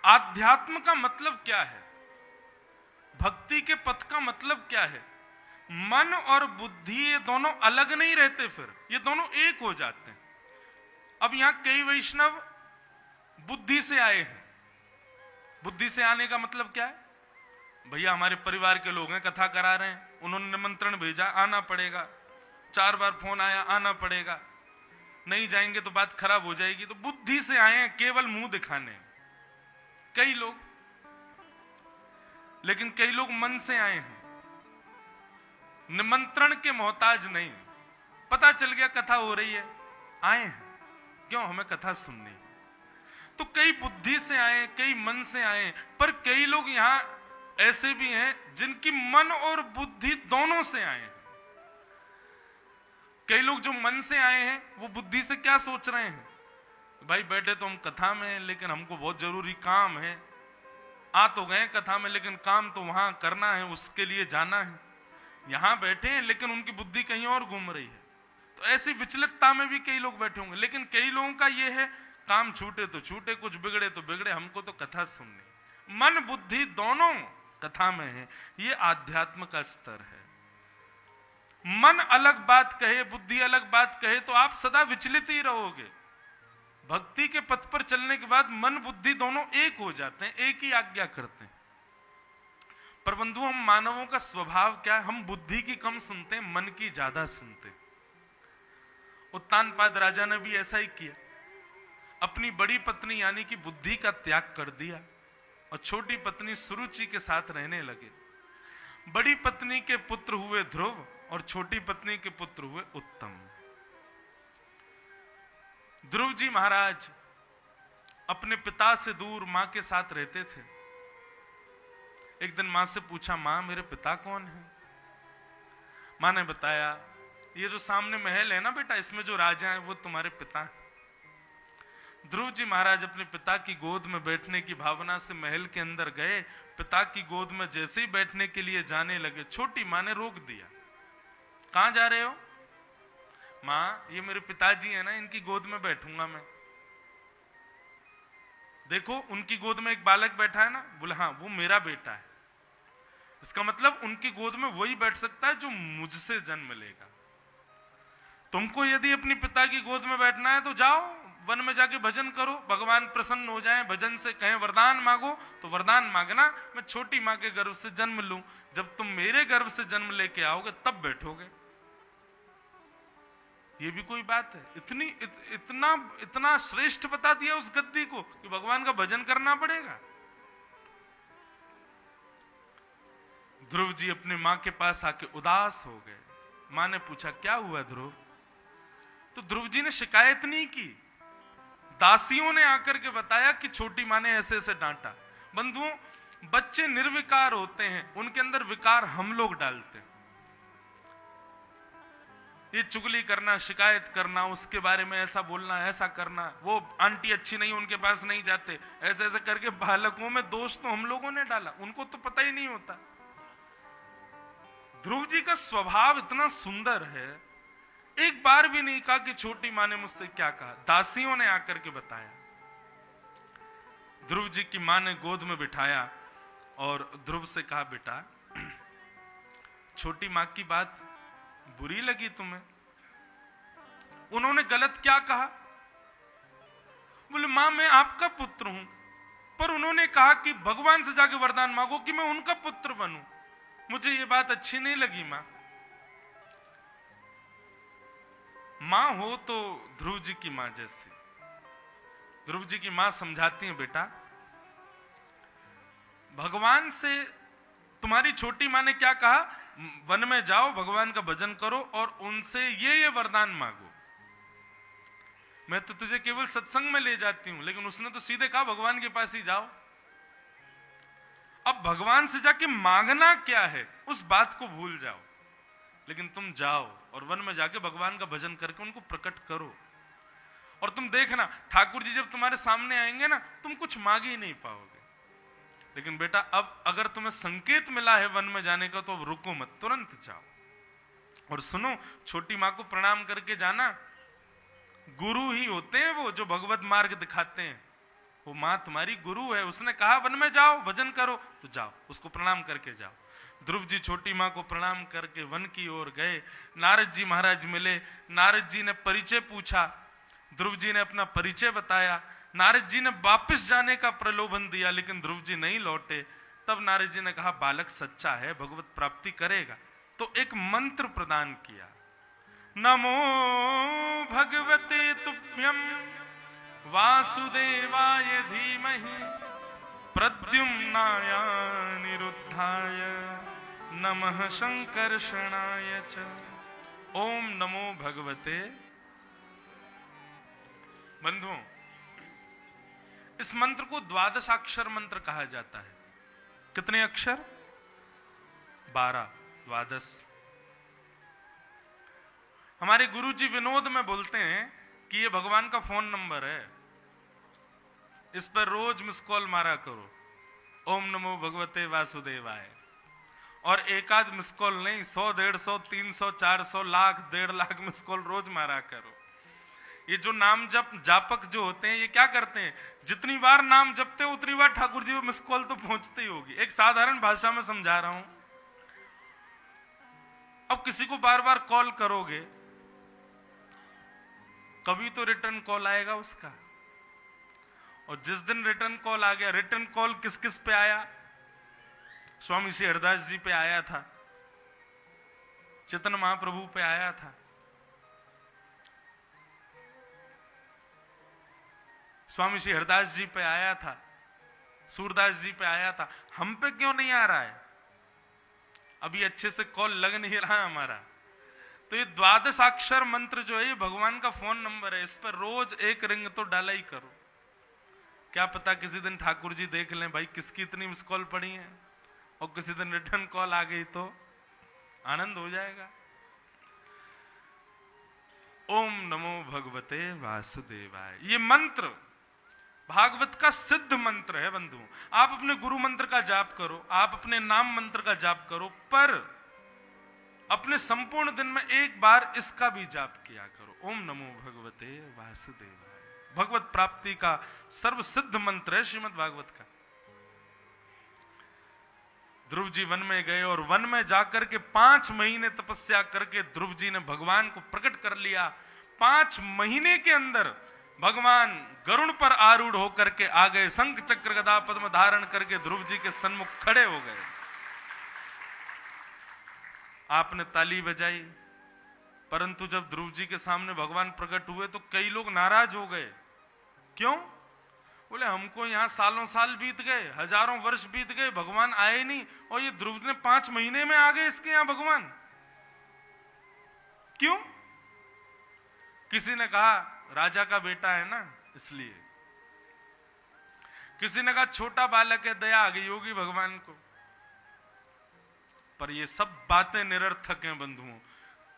आध्यात्म का मतलब क्या है, भक्ति के पथ का मतलब क्या है? मन और बुद्धि ये दोनों अलग नहीं रहते, फिर ये दोनों एक हो जाते हैं। अब यहां कई वैष्णव बुद्धि से आए हैं। बुद्धि से आने का मतलब क्या है? भैया हमारे परिवार के लोग हैं, कथा करा रहे हैं, उन्होंने निमंत्रण भेजा, आना पड़ेगा, 4 बार फोन आया, आना पड़ेगा, नहीं जाएंगे तो बात खराब हो जाएगी। तो बुद्धि से आए हैं, केवल मुंह दिखाने कई लोग, लेकिन कई लोग मन से आए हैं, निमंत्रण के मोहताज नहीं। पता चल गया कथा हो रही है, आए हैं, क्यों? हमें कथा सुननी है। तो कई बुद्धि से आए, कई मन से आए, पर कई लोग यहां ऐसे भी हैं जिनकी मन और बुद्धि दोनों से आए हैं। कई लोग जो मन से आए हैं वो बुद्धि से क्या सोच रहे हैं, भाई बैठे तो हम कथा में हैं, लेकिन हमको बहुत जरूरी काम है। आ तो गए कथा में, लेकिन काम तो वहां करना है, उसके लिए जाना है। यहां बैठे हैं लेकिन उनकी बुद्धि कहीं और घूम रही है। तो ऐसी विचलितता में भी कई लोग बैठे होंगे। लेकिन कई लोगों का यह है, काम छूटे तो छूटे, कुछ बिगड़े तो बिगड़े, हमको तो कथा सुननी। मन बुद्धि दोनों कथा में है। ये आध्यात्म का स्तर है। मन अलग बात कहे, बुद्धि अलग बात कहे, तो आप सदा विचलित ही रहोगे। भक्ति के पथ पर चलने के बाद मन बुद्धि दोनों एक हो जाते हैं, एक ही आज्ञा करते हैं। पर बंधु, हम मानवों का स्वभाव क्या है? हम बुद्धि की कम सुनते हैं, मन की ज्यादा सुनते हैं। उत्तानपाद राजा ने भी ऐसा ही किया, अपनी बड़ी पत्नी यानी कि बुद्धि का त्याग कर दिया और छोटी पत्नी सुरुचि के साथ रहने लगे। बड़ी पत्नी के पुत्र हुए ध्रुव और छोटी पत्नी के पुत्र हुए उत्तम। ध्रुव जी महाराज अपने पिता से दूर मां के साथ रहते थे। एक दिन मां से पूछा, मां मेरे पिता कौन है? मां ने बताया, ये जो सामने महल है ना बेटा, इसमें जो राजा है वो तुम्हारे पिता हैं। ध्रुव जी महाराज अपने पिता की गोद में बैठने की भावना से महल के अंदर गए। पिता की गोद में जैसे ही बैठने के लिए जाने लगे, छोटी मां ने रोक दिया। कहां जा रहे हो? मां, ये मेरे पिताजी है ना, इनकी गोद में बैठूंगा मैं। देखो उनकी गोद में एक बालक बैठा है ना, बोले हाँ वो मेरा बेटा है। इसका मतलब उनकी गोद में वही बैठ सकता है जो मुझसे जन्म लेगा। तुमको यदि अपने पिता की गोद में बैठना है तो जाओ वन में जाके भजन करो, भगवान प्रसन्न हो जाए। भजन से कहें वरदान मांगो तो वरदान मांगना, मैं छोटी मां के गर्भ से जन्म लूं। जब तुम मेरे गर्भ से जन्म लेके आओगे तब बैठोगे। ये भी कोई बात है? इतना श्रेष्ठ बता दिया उस गद्दी को कि भगवान का भजन करना पड़ेगा। ध्रुव जी अपने मां के पास आके उदास हो गए। मां ने पूछा, क्या हुआ ध्रुव? तो ध्रुव जी ने शिकायत नहीं की, दासियों ने आकर के बताया कि छोटी मां ने ऐसे ऐसे डांटा। बंधुओं, बच्चे निर्विकार होते हैं, उनके अंदर विकार हम लोग डालते हैं। ये चुगली करना, शिकायत करना, उसके बारे में ऐसा बोलना, ऐसा करना, वो आंटी अच्छी नहीं उनके पास नहीं जाते, ऐसे ऐसे करके बालकों में दोष तो हम लोगों ने डाला, उनको तो पता ही नहीं होता। ध्रुव जी का स्वभाव इतना सुंदर है, एक बार भी नहीं कहा कि छोटी मां ने मुझसे क्या कहा। दासियों ने आकर के बताया। ध्रुव जी की मां ने गोद में बिठाया और ध्रुव से कहा, बेटा छोटी मां की बात बुरी लगी तुम्हें? उन्होंने गलत क्या कहा? बोले, मां मैं आपका पुत्र हूं, पर उन्होंने कहा कि भगवान से जाके वरदान मांगो कि मैं उनका पुत्र बनूं। मुझे ये बात अच्छी नहीं लगी मां। मां हो तो ध्रुव जी की मां जैसी। ध्रुव जी की मां समझाती है, बेटा भगवान से तुम्हारी छोटी मां ने क्या कहा, वन में जाओ, भगवान का भजन करो और उनसे ये वरदान मांगो। मैं तो तुझे केवल सत्संग में ले जाती हूं, लेकिन उसने तो सीधे कहा भगवान के पास ही जाओ। अब भगवान से जाके मांगना क्या है उस बात को भूल जाओ, लेकिन तुम जाओ और वन में जाके भगवान का भजन करके उनको प्रकट करो। और तुम देखना, ठाकुर जी जब तुम्हारे सामने आएंगे ना, तुम कुछ मांग ही नहीं पाओगे। लेकिन बेटा अब अगर तुम्हें संकेत मिला है वन में जाने का, तो अब रुको मत, तुरंत जाओ। और सुनो, छोटी मां को प्रणाम करके जाना। गुरु ही होते हैं वो जो भगवत मार्ग दिखाते हैं। वो मां तुम्हारी गुरु है, उसने कहा वन में जाओ भजन करो तो जाओ, उसको प्रणाम करके जाओ। ध्रुव जी छोटी मां को प्रणाम करके वन की ओर गए। नारद जी महाराज मिले। नारद जी ने परिचय पूछा, ध्रुव जी ने अपना परिचय बताया। नारद जी ने वापस जाने का प्रलोभन दिया, लेकिन ध्रुव जी नहीं लौटे। तब नारद जी ने कहा, बालक सच्चा है, भगवत प्राप्ति करेगा। तो एक मंत्र प्रदान किया, नमो भगवते तुभ्यं वासुदेवाय धीमहि प्रद्युम्नाय निरुद्धाय नमः संकर्षणाय च। ओम नमो भगवते। बंधुओं, इस मंत्र को द्वादशाक्षर मंत्र कहा जाता है। कितने अक्षर? 12, द्वादश। हमारे गुरुजी विनोद में बोलते हैं कि ये भगवान का फोन नंबर है, इस पर रोज मिस कॉल मारा करो, ओम नमो भगवते वासुदेवाय। और एक आध मिस कॉल नहीं, 100, 150, 300, 400, लाख, 1.5 लाख मिस कॉल रोज मारा करो। ये जो नाम जप जापक जो होते हैं, ये क्या करते हैं, जितनी बार नाम जपते हैं उतनी बार ठाकुर जी को मिस कॉल तो पहुंचती ही होगी। एक साधारण भाषा में समझा रहा हूं। अब किसी को बार बार कॉल करोगे, कभी तो रिटर्न कॉल आएगा उसका। और जिस दिन रिटर्न कॉल आ गया, रिटर्न कॉल किस किस पे आया? स्वामी श्री हरदास जी पे आया था, चेतन महाप्रभु पे आया था, स्वामी श्री हरदास जी पे आया था, सूरदास जी पे आया था, हम पे क्यों नहीं आ रहा है? अभी अच्छे से कॉल लग नहीं रहा है हमारा। तो ये 12 अक्षर मंत्र जो है, ये भगवान का फोन नंबर है, इस पर रोज एक रिंग तो डाला ही करो। क्या पता किसी दिन ठाकुर जी देख लें भाई किसकी इतनी मिस कॉल पड़ी है, और किसी दिन रिटर्न कॉल आ गई तो आनंद हो जाएगा। ओम नमो भगवते वासुदेवाय, ये मंत्र भागवत का सिद्ध मंत्र है बंधुओं। आप अपने गुरु मंत्र का जाप करो, आप अपने नाम मंत्र का जाप करो, पर अपने संपूर्ण दिन में एक बार इसका भी जाप किया करो। ओम नमो भगवते वासुदेवाय भगवत प्राप्ति का सर्व सिद्ध मंत्र है श्रीमद् भागवत का। ध्रुव जी वन में गए और वन में जाकर के 5 महीने तपस्या करके ध्रुव जी ने भगवान को प्रकट कर लिया। 5 महीने के अंदर भगवान गरुड़ पर आरूढ़ होकर के आ गए, शंख चक्र गदा पद्म धारण करके ध्रुव जी के सन्मुख खड़े हो गए। आपने ताली बजाई, परंतु जब ध्रुव जी के सामने भगवान प्रकट हुए तो कई लोग नाराज हो गए। क्यों? बोले हमको यहां सालों साल बीत गए, हजारों वर्ष बीत गए, भगवान आए नहीं, और ये ध्रुव ने 5 महीने में आ गए इसके यहां भगवान। क्यों? किसी ने कहा राजा का बेटा है ना इसलिए, किसी ने कहा छोटा बालक है, दया आ गई होगी भगवान को। पर ये सब बातें निरर्थक हैं बंधुओं।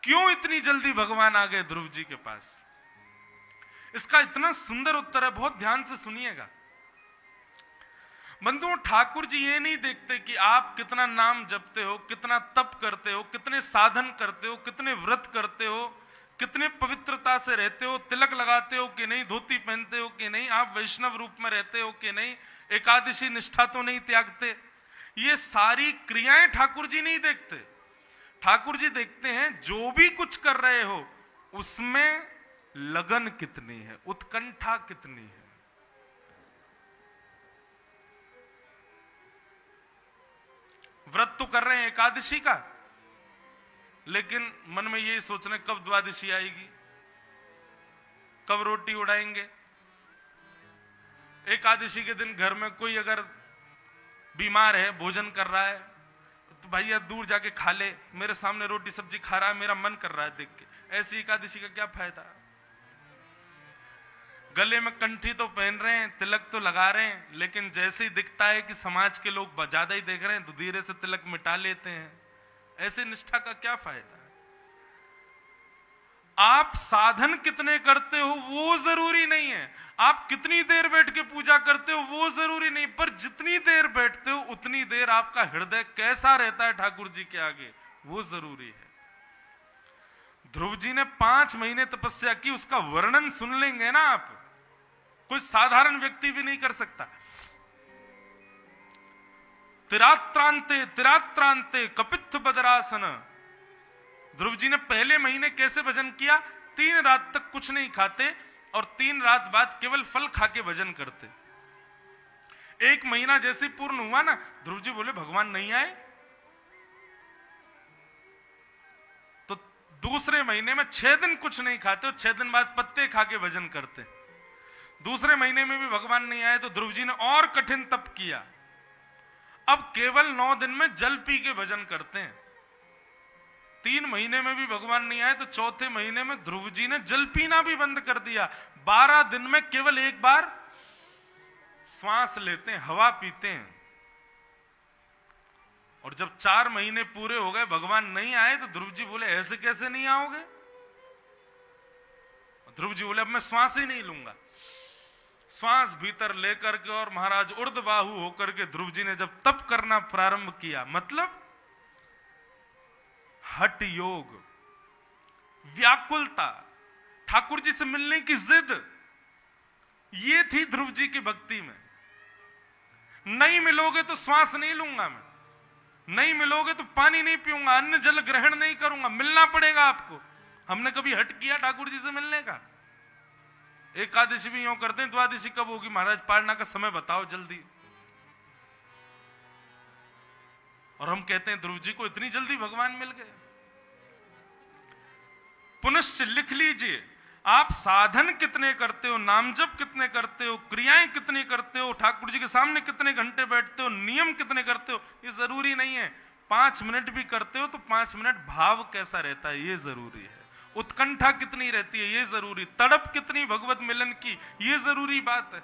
क्यों इतनी जल्दी भगवान आ गए ध्रुव जी के पास? इसका इतना सुंदर उत्तर है, बहुत ध्यान से सुनिएगा बंधुओं। ठाकुर जी ये नहीं देखते कि आप कितना नाम जपते हो, कितना तप करते हो, कितने साधन करते हो, कितने व्रत करते हो, कितने पवित्रता से रहते हो, तिलक लगाते हो कि नहीं, धोती पहनते हो कि नहीं, आप वैष्णव रूप में रहते हो कि नहीं, एकादशी निष्ठा तो नहीं त्यागते। ये सारी क्रियाएं ठाकुर जी नहीं देखते। ठाकुर जी देखते हैं जो भी कुछ कर रहे हो उसमें लगन कितनी है, उत्कंठा कितनी है। व्रत तो कर रहे हैं एकादशी का, लेकिन मन में यही सोच रहे कब द्वादशी आएगी, कब रोटी उड़ाएंगे। एकादशी के दिन घर में कोई अगर बीमार है, भोजन कर रहा है, तो भैया दूर जाके खा ले, मेरे सामने रोटी सब्जी खा रहा है, मेरा मन कर रहा है देख के। ऐसी एकादशी का क्या फायदा? गले में कंठी तो पहन रहे हैं, तिलक तो लगा रहे हैं, लेकिन जैसे ही दिखता है कि समाज के लोग ज्यादा ही देख रहे हैं तो धीरे से तिलक मिटा लेते हैं। ऐसे निष्ठा का क्या फायदा? आप साधन कितने करते हो वो जरूरी नहीं है, आप कितनी देर बैठ के पूजा करते हो वो जरूरी नहीं, पर जितनी देर बैठते हो उतनी देर आपका हृदय कैसा रहता है ठाकुर जी के आगे वो जरूरी है। ध्रुव जी ने 5 महीने तपस्या की, उसका वर्णन सुन लेंगे ना आप, कोई साधारण व्यक्ति भी नहीं कर सकता। तिरात्रांते तिरात्रांते कपित्थ बदरासन। ध्रुव जी ने पहले महीने कैसे भजन किया? 3 रात तक कुछ नहीं खाते और 3 रात बाद केवल फल खा के भजन करते। 1 महीना जैसे पूर्ण हुआ ना, ध्रुव जी बोले भगवान नहीं आए, तो दूसरे महीने में 6 दिन कुछ नहीं खाते और 6 दिन बाद पत्ते खा के भजन करते। दूसरे महीने में भी भगवान नहीं आए तो ध्रुव जी ने और कठिन तप किया। अब केवल 9 दिन में जल पी के भजन करते हैं। 3 महीने में भी भगवान नहीं आए तो चौथे महीने में ध्रुव जी ने जल पीना भी बंद कर दिया। 12 दिन में केवल एक बार श्वास लेते हैं, हवा पीते हैं। और जब 4 महीने पूरे हो गए भगवान नहीं आए तो ध्रुव जी बोले ऐसे कैसे नहीं आओगे? ध्रुव जी बोले अब मैं श्वास ही नहीं लूंगा। श्वास भीतर लेकर के और महाराज ऊर्ध्वबाहु होकर के ध्रुव जी ने जब तप करना प्रारंभ किया, मतलब हठ योग, व्याकुलता, ठाकुर जी से मिलने की जिद, ये थी ध्रुव जी की भक्ति में। नहीं मिलोगे तो श्वास नहीं लूंगा मैं, नहीं मिलोगे तो पानी नहीं पीऊंगा, अन्न जल ग्रहण नहीं करूंगा, मिलना पड़ेगा आपको। हमने कभी हट किया ठाकुर जी से मिलने का? एकादशी भी यूं करते हैं, द्वादशी कब होगी महाराज, पारना का समय बताओ जल्दी। और हम कहते हैं ध्रुव जी को इतनी जल्दी भगवान मिल गए। पुनश्च लिख लीजिए, आप साधन कितने करते हो, नाम जप कितने करते हो, क्रियाएं कितनी करते हो, ठाकुर जी के सामने कितने घंटे बैठते हो, नियम कितने करते हो, ये जरूरी नहीं है। 5 मिनट भी करते हो तो 5 मिनट भाव कैसा रहता है ये जरूरी है। उत्कंठा कितनी रहती है ये जरूरी, तड़प कितनी भगवत मिलन की ये जरूरी बात है।